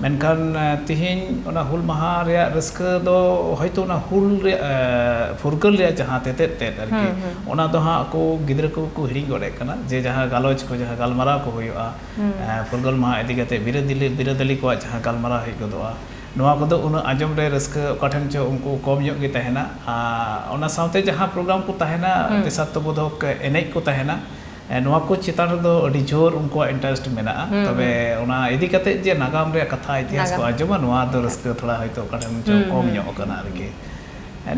मेनखान तिहिन ओना हुल माहा रे रस्क दो होयतो ना हुल रे फुरगल रे जहाँ तेते तेत आरकी ओना दो हाँ को गिद्र को हिड़ी गड़े काना जे जहाँ गालोच को जहाँ गालमारा को हुयुआ फुरगल माहा इदी कते बिरादली को जहाँ गालमारा हुय गदोआ नवा को दो उन आजम रे रस्क कठन चो उनको कम ᱧᱚᱜ गे तहेना ओना साउते जहाँ प्रोग्राम को तहेना देशात्मक एनेज को तहेना नवा को चितान दो अडी जोर उनको इंटरेस्ट मेना तबे ओना इदी कते जे नागाम रे कथा इतिहास को आजमा नवा दो रस्क थोड़ा होयतो कठन चो कम ᱧᱚᱜ kana आरकी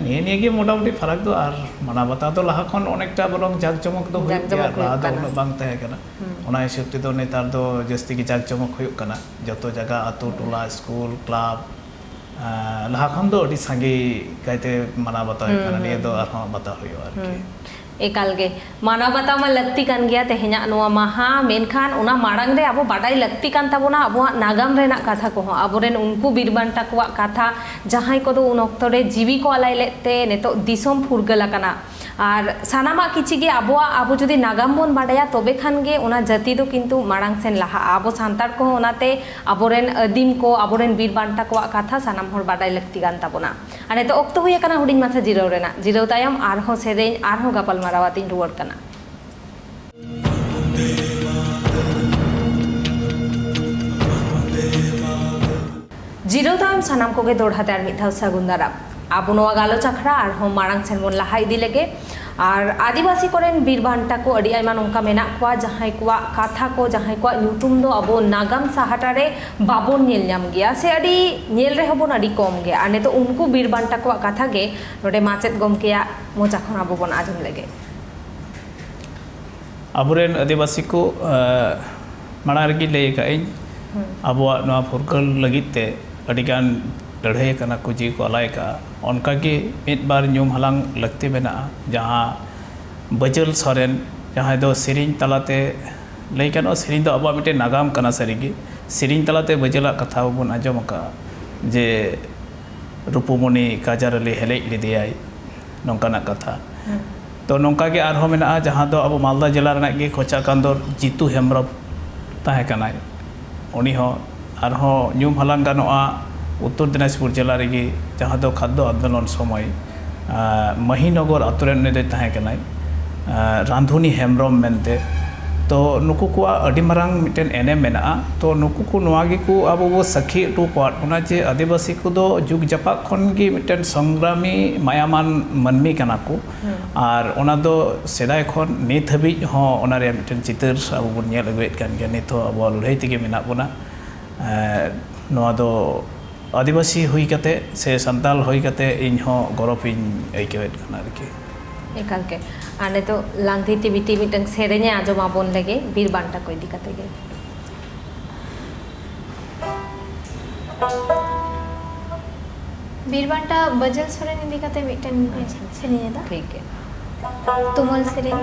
निये गे मोटामुटी फरक दो और माना बता दो लहा खन अनेकटा बरং जाक जमक दो हुयुग गया लहा दो उन बांग तहे kana ओना हिसाब ते दो नेतार दो जस्ती की जाक जमक हुयुग kana जतो जगह आतो टोला स्कूल क्लब लहा खन दो अडी संगे कायते माना बता kana निये दो आरहो बता हुयुग आरकी एकाल गे मानव बता मा लगती कान गया तेहेना नवा माहा मेनखान ओना माड़ांग रे अब बाडाई लगती कान ताबोना अब नागाम रेना कथा को आबोरेन उनको बीरबांटा को कथा जहां को उन ऑक्तो रे जीवी को आलाई लेते नेतो दिसम फुरगल काना और सानामा किछि गे अब जुदी नागाम बन बाडाया तबे खान गे ओना जाति दो किंतु माड़ांग सेन लाहा अब सांतार को ओनाते आबोरेन आदिम को आबोरेन बीरबांटा को कथा सानाम हर बाडाई लगती कान ताबोना आ नेतो ऑक्तो हुय काना हुडिंग माथा जिराव रेना जिराव तायम आरहो सेरेंज आरहो गापल मारावाती रुवाड़ काना जिराव तायम सानाम कोगे दोड़हाते आर मिथाव सागुन दाराम आबो नवा गालोच आखड़ा आरहो माड़ांग सेन बन लाहा इदी लेगे और आदिवासी कोरेन बीरबांटा को अड़ी आयमा नोंका मेना कोआ जहां कोआ कथा को जहां कोआ ᱧᱩᱛᱩᱢ दो अब नागाम साहाटा रे बाबोन नेल ᱧᱟᱢ गया से अड़ी नेल रे हबोन अड़ी कम गया आने तो उनको बीरबांटा को कथा गे नोडे माचेत गमकेया मोचा खन अब बन आजम लेगे अबुरेन आदिवासी को माड़ा रगी लई का इन अबवा नवा फुरगल लगिते अडिगान लड़ाई कना को जी को अलाय का उनका के मित बार ᱧᱩᱢ हलांग लगते मेना जहाँ बजल सोरेन जहाँ दो सेरिंग तलाते लई कनो सेरिंग दो अबवा मिटे नागाम कना सरीगी सेरिंग तलाते बजला कथा बन आजम का जे रूपमणि काजारली हेले लिदियाय नोंकाना कथा तो नोंका के आरहो मेना जहाँ दो अब मालदा जिला रना गे खोचा कांदोर जीतू हेम्ब्रम ताहे कनाय उनी हो आरहो ᱧᱩᱢ हलांग गानोआ उत्तर दिनाजपुर जिला रेगी जहाँ दो खाद्य आंदोलन समय महीनगर आतुरेन ने ताहे कनाय रांधुनी हेम्ब्रम मेनते तो नुकु को अडी मारांग मिटेन एने मेना तो नुकु को नवागी को अब वो सखी टू पाट उना जे आदिवासी को दो जुग जपा खन गी मिटेन संग्रामी मायामान मनमी कना को और ओना दो सेदाय खन नित हबी हो ओना रे मिटेन चितर अब बन नेल अगुएत कान गे नित अब लड़ाई तिगे मेना बोना नवा दो आदिवासी हुई कते से संताल हुई कते इन हो गौरव इन आइकेत कना आरकी एकाल के आने तो लांगती टीवी मिटंग सेरेने आजमा बोन लगे बीरबांटा को इदी कते गे बीरबांटा बजल सोरेन इदी कते मिटन सेरेने दा ठीक है तुमल सेरेन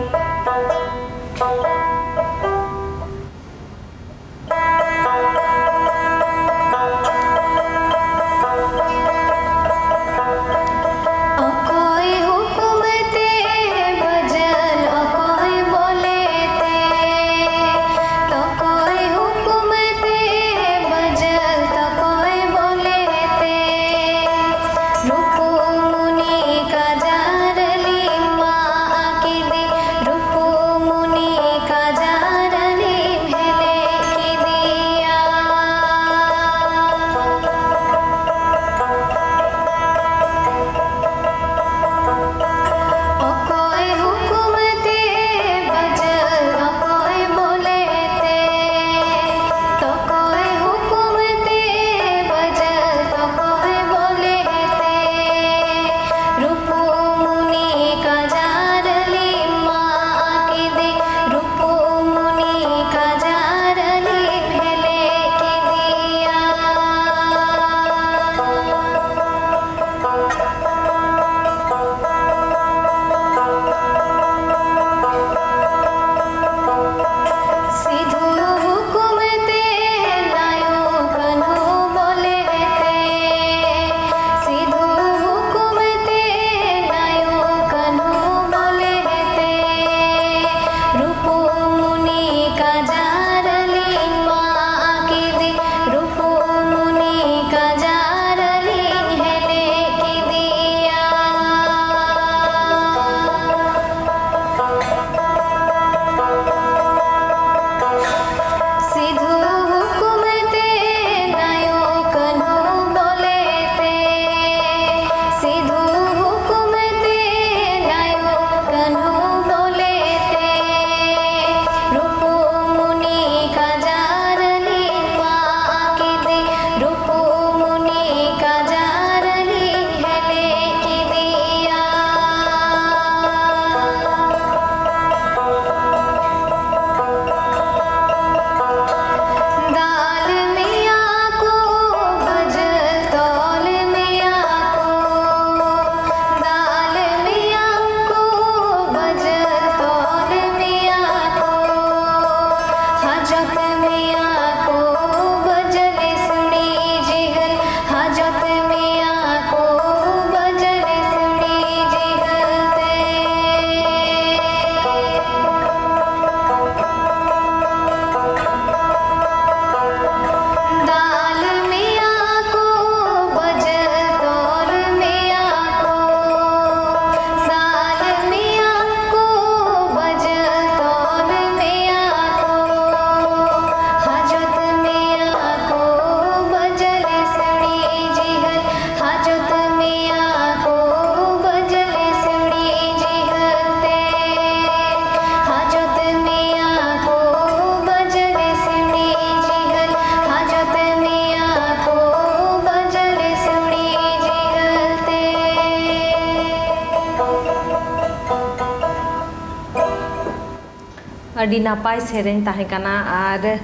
ᱟᱹᱰᱤ ᱱᱟᱯᱟᱭ ᱥᱮᱨᱮᱧ ᱛᱟᱦᱮᱸ ᱠᱟᱱᱟ ᱟᱨ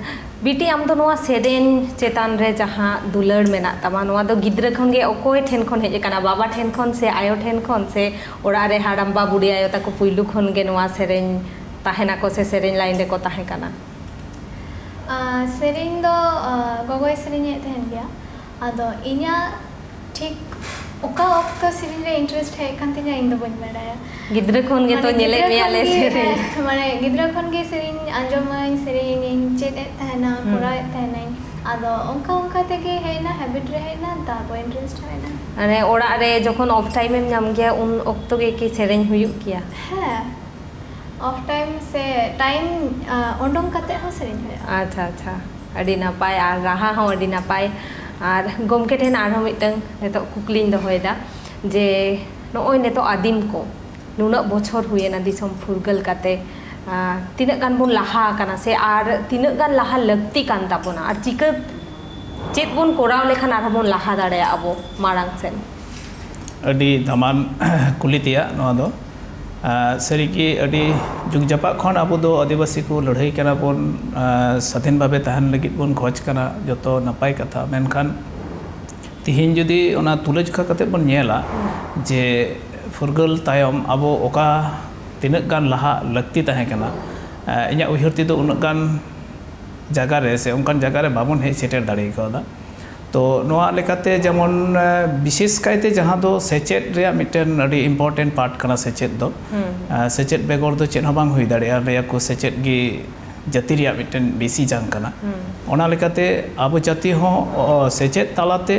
ᱵᱤᱴᱤ ᱟᱢ ᱫᱚ ᱱᱚᱣᱟ ᱥᱮᱨᱮᱧ ᱪᱮᱛᱟन ᱨᱮ ᱡᱟᱦᱟᱸ ᱫᱩᱞᱟᱹᱲ ᱢᱮᱱᱟᱜ ᱛᱟᱢᱟ ᱱᱚᱣᱟ ᱫᱚ ᱜᱤᱫᱽᱨᱟᱹ ᱠᱷᱚᱱ ᱜᱮ ᱚᱠᱚᱭ ᱴᱷᱮᱱ ᱠᱷᱚᱱ ᱦᱮᱡ ᱟᱠᱟᱱᱟ ᱵᱟᱵᱟ ᱴᱷᱮᱱ ᱠᱷᱚᱱ ᱥᱮ ᱟᱭᱳ ᱴᱷᱮᱱ ᱠᱷᱚᱱ ᱥᱮ ᱚᱲᱟᱜ ᱨᱮ ᱦᱟᱲᱟᱢᱵᱟ ᱵᱩᱰᱷᱤ ᱟᱭᱳ ᱛᱟᱠᱚ ᱯᱩᱭᱞᱩ ᱠᱷᱚᱱ ᱜᱮ ᱱᱚᱣᱟ ᱥᱮᱨᱮᱧ ᱛᱟᱦᱮᱱᱟᱠᱚ ᱥᱮ ᱥᱮᱨᱮᱧ ᱞᱟᱭᱤᱱ ᱨᱮᱠᱚ ᱛᱟᱦᱮᱸ ᱠᱟᱱᱟ? ᱥᱮᱨᱮᱧ ᱫᱚ ᱜᱚᱜᱚᱭ ᱥᱮᱨᱮᱧᱮᱫ ᱛᱟᱦᱮᱱ ᱜᱮᱭᱟ ᱟᱫᱚ ᱤᱧᱟᱹᱜ ᱴᱷᱤᱠ ᱚᱠᱟ ᱚᱠᱛᱚ ᱥᱮᱨᱮᱧ ᱨᱮ ᱤᱱᱴᱟᱨᱮᱥᱴ ᱦᱮᱡ ᱟᱠᱟᱱ ᱛᱤᱧᱟ ᱤᱧ ᱫᱚ ᱵᱟᱹᱧ ᱵᱟᱲᱟᱭᱟ ᱜᱤᱫᱽᱨᱟᱹ ᱠᱷᱚᱱ ᱜᱮ ᱛᱚ ᱧᱮᱞᱮᱫ ᱢᱮᱭᱟᱞᱮ ᱥᱮᱨᱮᱧ ᱢᱟᱱᱮ ᱜᱤᱫᱽᱨᱟᱹ ᱠᱷᱚᱱ ᱜᱮ ᱥᱮᱨᱮᱧ ᱟᱸᱡᱚᱢᱟᱹᱧ ᱥᱮᱨᱮᱧ ᱪᱮᱫ ᱮᱫ ᱛᱟᱦᱮᱱᱟ ᱠᱚᱨᱟᱣᱮᱫ ᱛᱟᱦᱮᱱᱟᱹᱧ ᱟᱫᱚ ᱚᱱᱠᱟ ᱛᱮᱜᱮ ᱦᱮᱡ ᱮᱱᱟ ᱦᱮᱵᱤᱴ ᱨᱮ ᱦᱮᱡ ᱮᱱᱟ ᱛᱟᱨᱯᱚর ᱤᱱᱴᱟᱨᱮᱥᱴ ᱦᱮᱡ ᱮᱱᱟ ᱢᱟᱱᱮ ᱚᱲᱟᱜ ᱨᱮ ᱡᱚᱠᱷᱚᱱ ᱚᱯᱷ ᱴᱟᱭᱤᱢ ᱮᱢ ᱧᱟᱢ ᱜᱮᱭᱟ ᱩᱱ ᱚᱠᱛᱚ ᱜᱮ ᱠᱤ ᱥᱮᱨᱮᱧ ᱦᱩᱭᱩᱜ ᱜᱮᱭᱟ? ᱦᱮᱸ ᱚᱯᱷ ᱴᱟᱭᱤᱢ ᱥᱮ ᱴᱟᱭᱤम ᱩᱰᱩᱝ ᱠᱟᱛᱮ ᱦᱚᱸ ᱥᱮᱨᱮᱧ ᱦᱩᱭᱩᱜᱼᱟ ᱟᱪᱪᱷᱟ ᱟᱪᱪᱷᱟ ᱟᱹᱰᱤ ᱱᱟᱯᱟᱭ ᱟᱨ ᱨᱟᱦᱟ ᱦᱚᱸ ᱟᱹᱰᱤ ᱱᱟᱯᱟᱭ ᱟᱨ ᱜᱚᱢᱠᱮ ᱴᱷᱮᱱ ᱟᱨᱦᱚᱸ ᱢᱤᱫᱴᱟᱝ ᱱᱤᱛᱚᱜ ᱠᱩᱠᱞᱤᱧ ᱫᱚᱦᱚᱭᱮᱫᱟ ᱡᱮ ᱱᱚᱜᱼᱚᱭ ᱱᱤᱛᱚᱜ ᱟᱹᱫᱤᱢ ko ᱱᱩᱱᱟᱹᱜ ᱵᱚᱪᱷᱚᱨ ᱦᱩᱭᱮᱱᱟ ᱫᱤᱥᱚᱢ ᱯᱷᱩᱨᱜᱟᱹᱞ ᱠᱟᱛᱮ ᱛᱤᱱᱟᱹᱜ ᱜᱟᱱ ᱵᱚᱱ ᱞᱟᱦᱟ ᱟᱠᱟᱱᱟ ᱥᱮ ᱟᱨ ᱛᱤᱱᱟᱹᱜ ᱜᱟᱱ ᱞᱟᱦᱟ ᱞᱟᱹᱠᱛᱤ ᱠᱟᱱ ᱛᱟᱵᱚᱱᱟ ᱟᱨ ᱪᱤᱠᱟᱹ ᱪᱮᱫ ᱵᱚᱱ ᱠᱚᱨᱟᱣ ᱞᱮᱠᱷᱟᱱ ᱟᱨᱦᱚᱸ ᱵᱚᱱ ᱞᱟᱦᱟ ᱫᱟᱲᱮᱭᱟᱜᱼᱟ ᱟᱵᱚ ᱢᱟᱲᱟᱝ ᱥᱮᱱ? ᱟᱹᱰᱤ ᱫᱟᱢᱟᱱ ᱠᱩᱞᱤ ᱛᱮᱭᱟᱜ ᱱᱚᱣᱟ ᱫᱚ ᱥᱟᱹᱨᱤᱜᱮ ᱟᱹᱰᱤ ᱡᱩᱜᱽ ᱡᱟᱯᱟᱜ ᱠᱷᱚᱱ ᱟᱵᱚ ᱫᱚ ᱟᱹᱫᱤᱵᱟᱹᱥᱤ ᱠᱚ ᱞᱟᱹᱲᱦᱟᱹᱭ ᱠᱟᱱᱟ ᱵᱚᱱ ᱥᱟᱹᱫᱷᱤᱱ ᱵᱷᱟᱵᱮ ᱛᱟᱦᱮᱱ ᱞᱟᱹᱜᱤᱫ ᱵᱚᱱ ᱠᱷᱚᱡ ᱠᱟᱱᱟ ᱡᱚᱛᱚ ᱱᱟᱯᱟᱭ ᱠᱟᱛᱷᱟ ᱢᱮᱱᱠᱷᱟᱱ ᱛᱤᱦᱤᱧ ᱡᱩᱫᱤ ᱚᱱᱟ ᱛᱩᱞᱟᱹᱡᱚᱠᱷᱟ ᱠᱟᱛᱮ ᱵᱚᱱ ᱧᱮᱞᱟ ᱡᱮ ᱯᱷᱩᱨᱜᱟᱹᱞ ᱛᱟᱭᱚᱢ ᱟᱵᱚ ᱚᱠᱟ ᱛᱤᱱᱟᱹᱜ ᱜᱟᱱ ᱞᱟᱦᱟ ᱞᱟᱹᱠᱛᱤ ᱛᱟᱦᱮᱸ ᱠᱟᱱᱟ ᱤᱧᱟᱹᱜ ᱩᱭᱦᱟᱹᱨ ᱛᱮᱫᱚ ᱩᱱᱟᱹᱜ ᱜᱟᱱ ᱡᱟᱭᱜᱟ ᱨᱮ ᱥᱮ ᱚᱱᱠᱟᱱ ᱡᱟᱭᱜᱟ ᱨᱮ ᱵᱟᱵᱚᱱ ᱦᱮᱡ ᱥᱮᱴᱮᱨ ᱫᱟᱲᱮ ᱠᱟᱣᱫᱟ ᱛᱚ ᱱᱚᱣᱟ ᱞᱮᱠᱟᱛᱮ ᱡᱮᱢᱚᱱ ᱵᱤᱥᱮᱥ ᱠᱟᱭᱛᱮ ᱡᱟᱦᱟᱸ ᱫᱚ ᱥᱮᱪᱮᱫ ᱨᱮᱭᱟᱜ ᱢᱤᱫᱴᱮᱱ ᱟᱹᱰᱤ ᱤᱢᱯᱚᱨᱴᱮᱱᱴ ᱯᱟᱨᱴ ᱠᱟᱱᱟ ᱥᱮᱪᱮᱫ ᱫᱚ ᱥᱮᱪᱮᱫ ᱵᱮᱜᱚᱨ ᱫᱚ ᱪᱮᱫ ᱦᱚᱸ ᱵᱟᱝ ᱦᱩᱭ ᱫᱟᱲᱮᱭᱟᱜᱼᱟ ᱞᱟᱹᱭᱟᱠᱚ ᱥᱮᱪᱮᱫ ᱜᱮ ᱡᱟᱹᱛᱤ ᱨᱮᱭᱟᱜ ᱢᱤᱫᱴᱮᱱ ᱵᱮᱥᱤ ᱡᱟᱝ ᱠᱟᱱᱟ ᱚᱱᱟ ᱞᱮᱠᱟᱛᱮ ᱟᱵᱚ ᱡᱟᱹᱛᱤ ᱦᱚᱸ ᱥᱮᱪᱮᱫ ᱛᱟᱞᱟᱛᱮ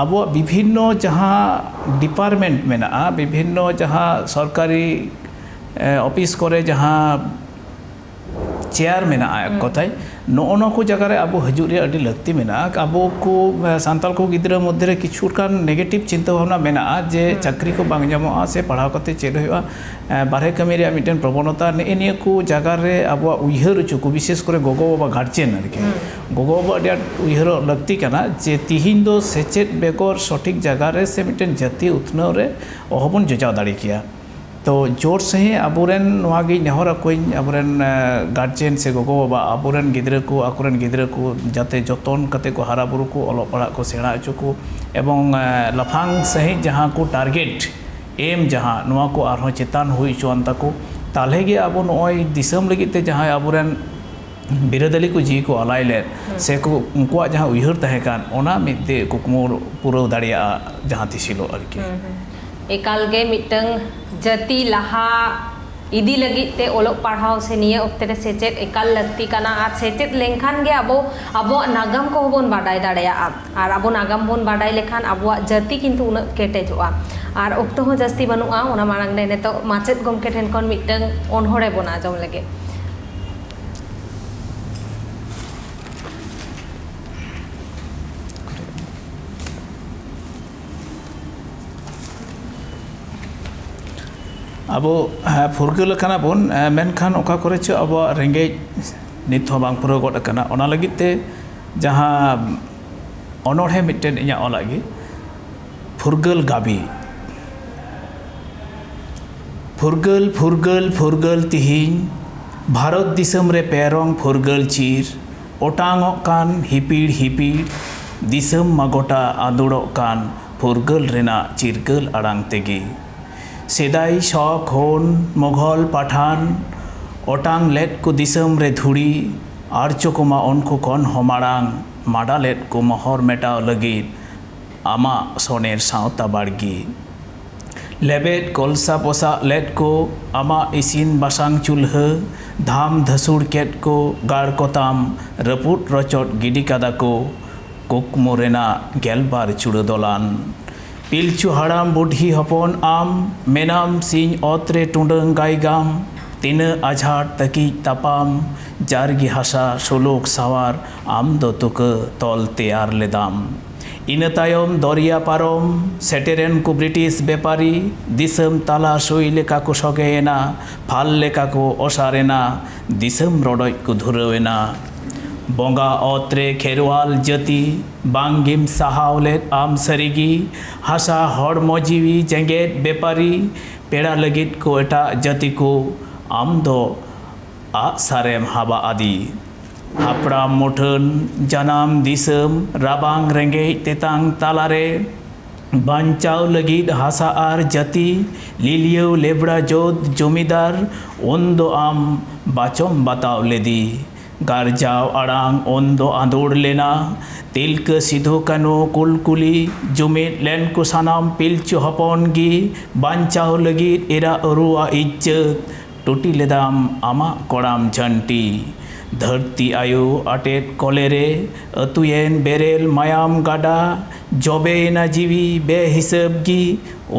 ᱟᱵᱚᱣᱟᱜ ᱵᱤᱵᱷᱤᱱᱱᱚ ᱡᱟᱦᱟᱸ ᱰᱤᱯᱟᱨᱴᱢᱮন্ট ᱢᱮᱱᱟᱜᱼᱟ ᱵᱤᱵᱷᱤᱱᱱᱚ ᱡᱟᱦᱟᱸ ᱥᱚᱨᱠᱟরি অফিস করে ᱡᱟᱦᱟᱸ চেয়ার মেনাᱜᱼᱟ এক কথায় ᱱᱚᱜᱼᱚ ᱱᱚᱣᱟ ᱠᱚ ᱡᱟᱭᱜᱟ ᱨᱮ ᱟᱵᱚ ᱦᱤᱡᱩᱜ ᱨᱮᱭᱟᱜ ᱟᱹᱰᱤ ᱞᱟᱹᱠᱛᱤ ᱢᱮᱱᱟᱜᱼᱟ ᱟᱵᱚ ᱠᱚ ᱥᱟᱱᱛᱟᱲ ᱠᱚ ᱜᱤᱫᱽᱨᱟᱹ ᱢᱚᱫᱽᱫᱷᱮ ᱨᱮ ᱠᱤᱪᱷᱩᱜᱟᱱ ᱱᱮᱜᱮᱴᱤᱵᱷ ᱪᱤᱱᱛᱟᱹ ᱵᱷᱟᱵᱽᱱᱟ ᱢᱮᱱᱟᱜᱼᱟ ᱡᱮ ᱪᱟᱹᱠᱨᱤ ko ᱵᱟᱝ ᱧᱟᱢᱚᱜᱼᱟ ᱥᱮ ᱯᱟᱲᱦᱟᱣ ᱠᱟᱛᱮ ᱪᱮᱫ ᱦᱩᱭᱩᱜᱼᱟ ᱵᱟᱨᱦᱮ ᱠᱟᱹᱢᱤ ᱨᱮᱭᱟᱜ ᱢᱤᱫᱴᱮᱱ ᱯᱨᱚᱵᱚᱱᱚᱛᱟ ᱱᱮᱜᱼᱮ ᱱᱤᱭᱟᱹ ᱠᱚ ᱡᱟᱭᱜᱟ ᱨᱮ ᱟᱵᱚᱣᱟᱜ ᱩᱭᱦᱟᱹᱨ ᱦᱚᱪᱚ ᱠᱚ ᱵᱤᱥᱮᱥ ᱠᱚᱨᱮ ᱜᱚᱜᱚ ᱵᱟᱵᱟ ᱜᱟᱨᱡᱮᱱ ᱟᱨᱠᱤ ᱜᱚᱜᱚ ᱵᱟᱵᱟ ᱟᱹᱰᱤ ᱟᱸᱴ ᱩᱭᱦᱟᱹᱨᱚᱜ ᱞᱟᱹᱠᱛᱤ ᱠᱟᱱᱟ ᱡᱮ ᱛᱤᱦᱤᱧ ᱫᱚ ᱥᱮᱪᱮᱫ ᱵᱮᱜᱚᱨ ᱥᱚᱴᱷᱤᱠ ᱡᱟᱭᱜᱟ ᱨᱮ ᱥᱮ ᱢᱤᱫᱴᱮᱱ ᱡᱟᱹᱛᱤ ᱩᱛᱱᱟᱹᱣ ᱨᱮ ᱚᱦᱚᱵᱚᱱ ᱡᱚᱡᱟᱣ ᱫᱟᱲᱮ ᱠᱮᱭᱟ तो जोर सही अबोरेन नवागी नेहर अकोइन अबोरेन गार्जियन से गोगो बाबा अबोरेन गिद्रे को अकोरेन गिद्रे को जाते जतन कते को हारा बुरु को अलोक पढ़ा को सेणा अचो को एवं लफांग सही जहाँ को टारगेट एम जहाँ नवा को आरहों चेतान हुई चुआन तको ताले गे अबो नोय दिसम लगिते जहाँ अबोरेन बिरादली को जी को अलाइले से को उनको जहाँ उयहर तहेकान ओना मिदे कुकमोर पुरो दाड़िया जहाँ तिसिलो अर्की एकाल गे मिटंग जति लाहा इदी लगित ते ओलोक पढ़ाव से निये ओक्ते रे सेचेत एकाल लक्ति काना आर सेचेत लेंखान गे अबो नागाम को बोन बाडाय दाड़ेया आर अबो नागाम बोन बाडाय लेखान अबो जति किन्तु उन केटेजोआ आर ओक्तो हो जस्ती बनुआ ओना मारांग ने नेतो माचेत गमके ठेन कोन मिटंग ओनहरे बोन आजम लगे अब फुरगल काना बोन मेनखान ओका करे च अब रेंगे नित हो बांग पुरो गड काना ओना लगिते जहां अनोढ़े मिटेन इया ओलागी फुरगल गाबी फुरगल फुरगल फुरगल तिहिन भारत दिसम रे पेरंग फुरगल चीर ओटांगो कान हिपीड़ हिपीड़ दिसम मगोटा आंदोड़ो कान फुरगल रेना चिरगल अड़ांग तेगी सेदाई शौक होन मुघल पठान ओटांग लेट को दिसम रे धुड़ी आर्चो को मा उनको कौन होमाड़ांग माडा लेट को महर मेटाव लगित आमा सोनेर सावता बाड़गी लेबेट कोलसा पोसा लेट को आमा इसिन बासांग चुल्ह धाम धसुड़ केट को गाड़ कोताम रपुट रचोट गिडी कादा को कुकमो रेना गेलबार चुड़ दोलान पिलचु हाड़ाम बुढ़ी हपन आम मेनाम सिंह ओत्रे टुंडंग गायगाम तीन आझाट तकी तापाम जारगी हासा सोलोक सावार आम दो तुक तोल तैयार लेदाम इन तायम दरिया पारम सेटेरेन को ब्रिटिश बेपारी दिसम ताला सुई लेका को सगेना फाल लेका को ओसारेना दिसम रोडोय को धुरवेना बोंगा ओत्रे खेरवाल जति बांगिम साहावलेट आम सरिगी हासा हड़ मजीवी जेंगेट बेपारी पेड़ा लगित को एटा जति को आम दो आग सारेम हाबा आदि हापड़ाम मुठन जानाम दिसम राबांग रेंगे तेतांग तालारे बांचाव लगिद हासा आर जाति लिलियो लेबड़ा जोद जमीदार ओंदो आम बाचम बताव लेदी गारजाव आड़ांग ओंदो आंदोड़ लेना तिलक सिधो कानो कुलकुली जुमिद लेन को सानाम पिलचु हपन गी बांचाव लगिद एरा अरुआ इज्जत टुटी लेदाम आमा कोड़ाम झंटी धरती आयु आटेट कोलेरे अतुयेन बेरेल मायाम गाडा जबे ना जीवी बेहिसाब गी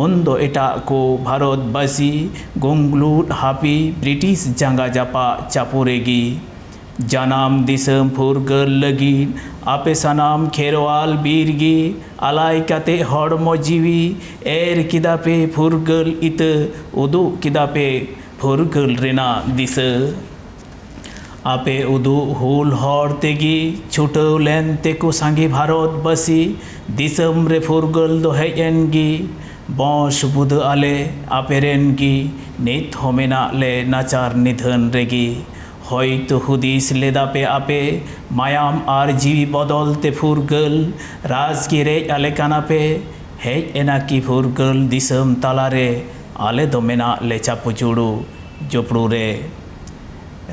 उन्दो एटा को भारतवासी गुंगलूट हापी ब्रिटिश जांगा जापा चापुरेगी जानाम दिसम फुरगल लगी आपे सनाम खेरवाल बीरगी आलाय काते हड़मो जीवी एर किदापे फुरगल इत उदु किदापे फुरगल रेना दिस आपे उदु हुल हर तेगी छुटव लेन तेको सांगे भारतवासी दिसम रे फुरगल दो हेजन गी बंश बुद आले आपेरेन गी नित होमेना ले नाचार निधन रेगी हयतो हुदिस लेदापे आपे मायाम आर जीवी बदलते फुरगल राजगिरे आले कानापे हेज एना की फुरगल दिसम तालारे आले दो मेना ले चापुचुड़ू जोपड़ू रे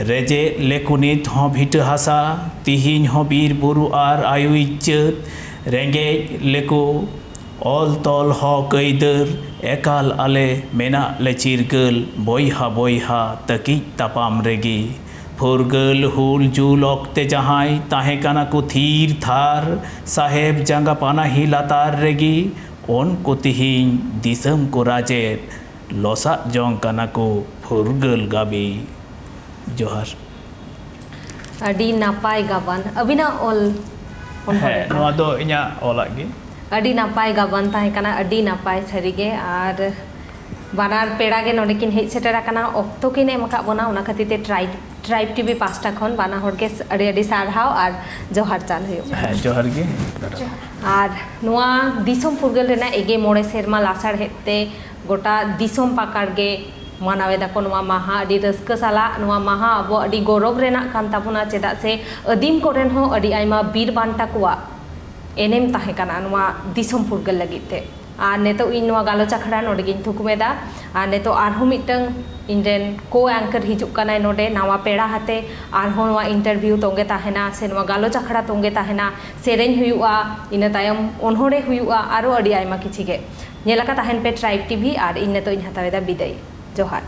रेजे लेकुनित हों भिट हासा तिहिन हों बीर बुरु आर आयु इज्जत रेंगे लेको ऑल तल हो कैदर एकाल आले मेना ले चिरगल बोयहा बोयहा तकी तापाम रेगी फुरगल हुल जुल ऑक्ते जहाई ताहे काना को थीर थार साहेब जांगा पाना ही लातार रेगी ओन को तिहिन दिसम को राजेत लोसा जोंग काना को फुरगल गाबी जोहार अडी नापाय गाबान अबिना ऑल है नोआ दो इन्या ओला गे अडी नापाय गाबान ताहे काना अडी नापाय सरीगे आर बानार पेड़ा गे नोडेकिन हेज सेटेरा काना ऑक्तो किन एमका बोना उना खातीते ट्राइब टीवी पास्टा खन बाना हरगे अडी अडी सारहाव आर जोहार चाल हुयो है जोहार गे आर नोआ दिसम फुरगल रेना एगे मोड़े सेरमा लासार हेते गोटा दिसम पाकार गे मानावेदा को नोआ माहा अडी रस्का साला नोआ माहा अबो अडी गौरव रेना कान ताबुना चेदा से अदीम कोरेन हो अडी आइमा बीर बांटा कुआ एनेम ताहे काना नोआ दिसम फुरगल लगिते आर नेतो इन नोआ गालोच आखड़ा नोडे गिन थुकुमेदा आर नेतो आरहो मिटंग इनरेन को एंकर हिजुक कानाय नोडे नावा पेड़ा हाते आरहो नोआ इंटरव्यू तोंगे ताहेना से नोआ गालोच आखड़ा तोंगे ताहेना सेरेन हुयुआ इना तायम ओनहोड़े हुयुआ आरो अडी आइमा किछिगे नेलाका ताहेन पे ट्राइब टीवी आर इन नेतो इन हतावेदा बिदाय जोहार।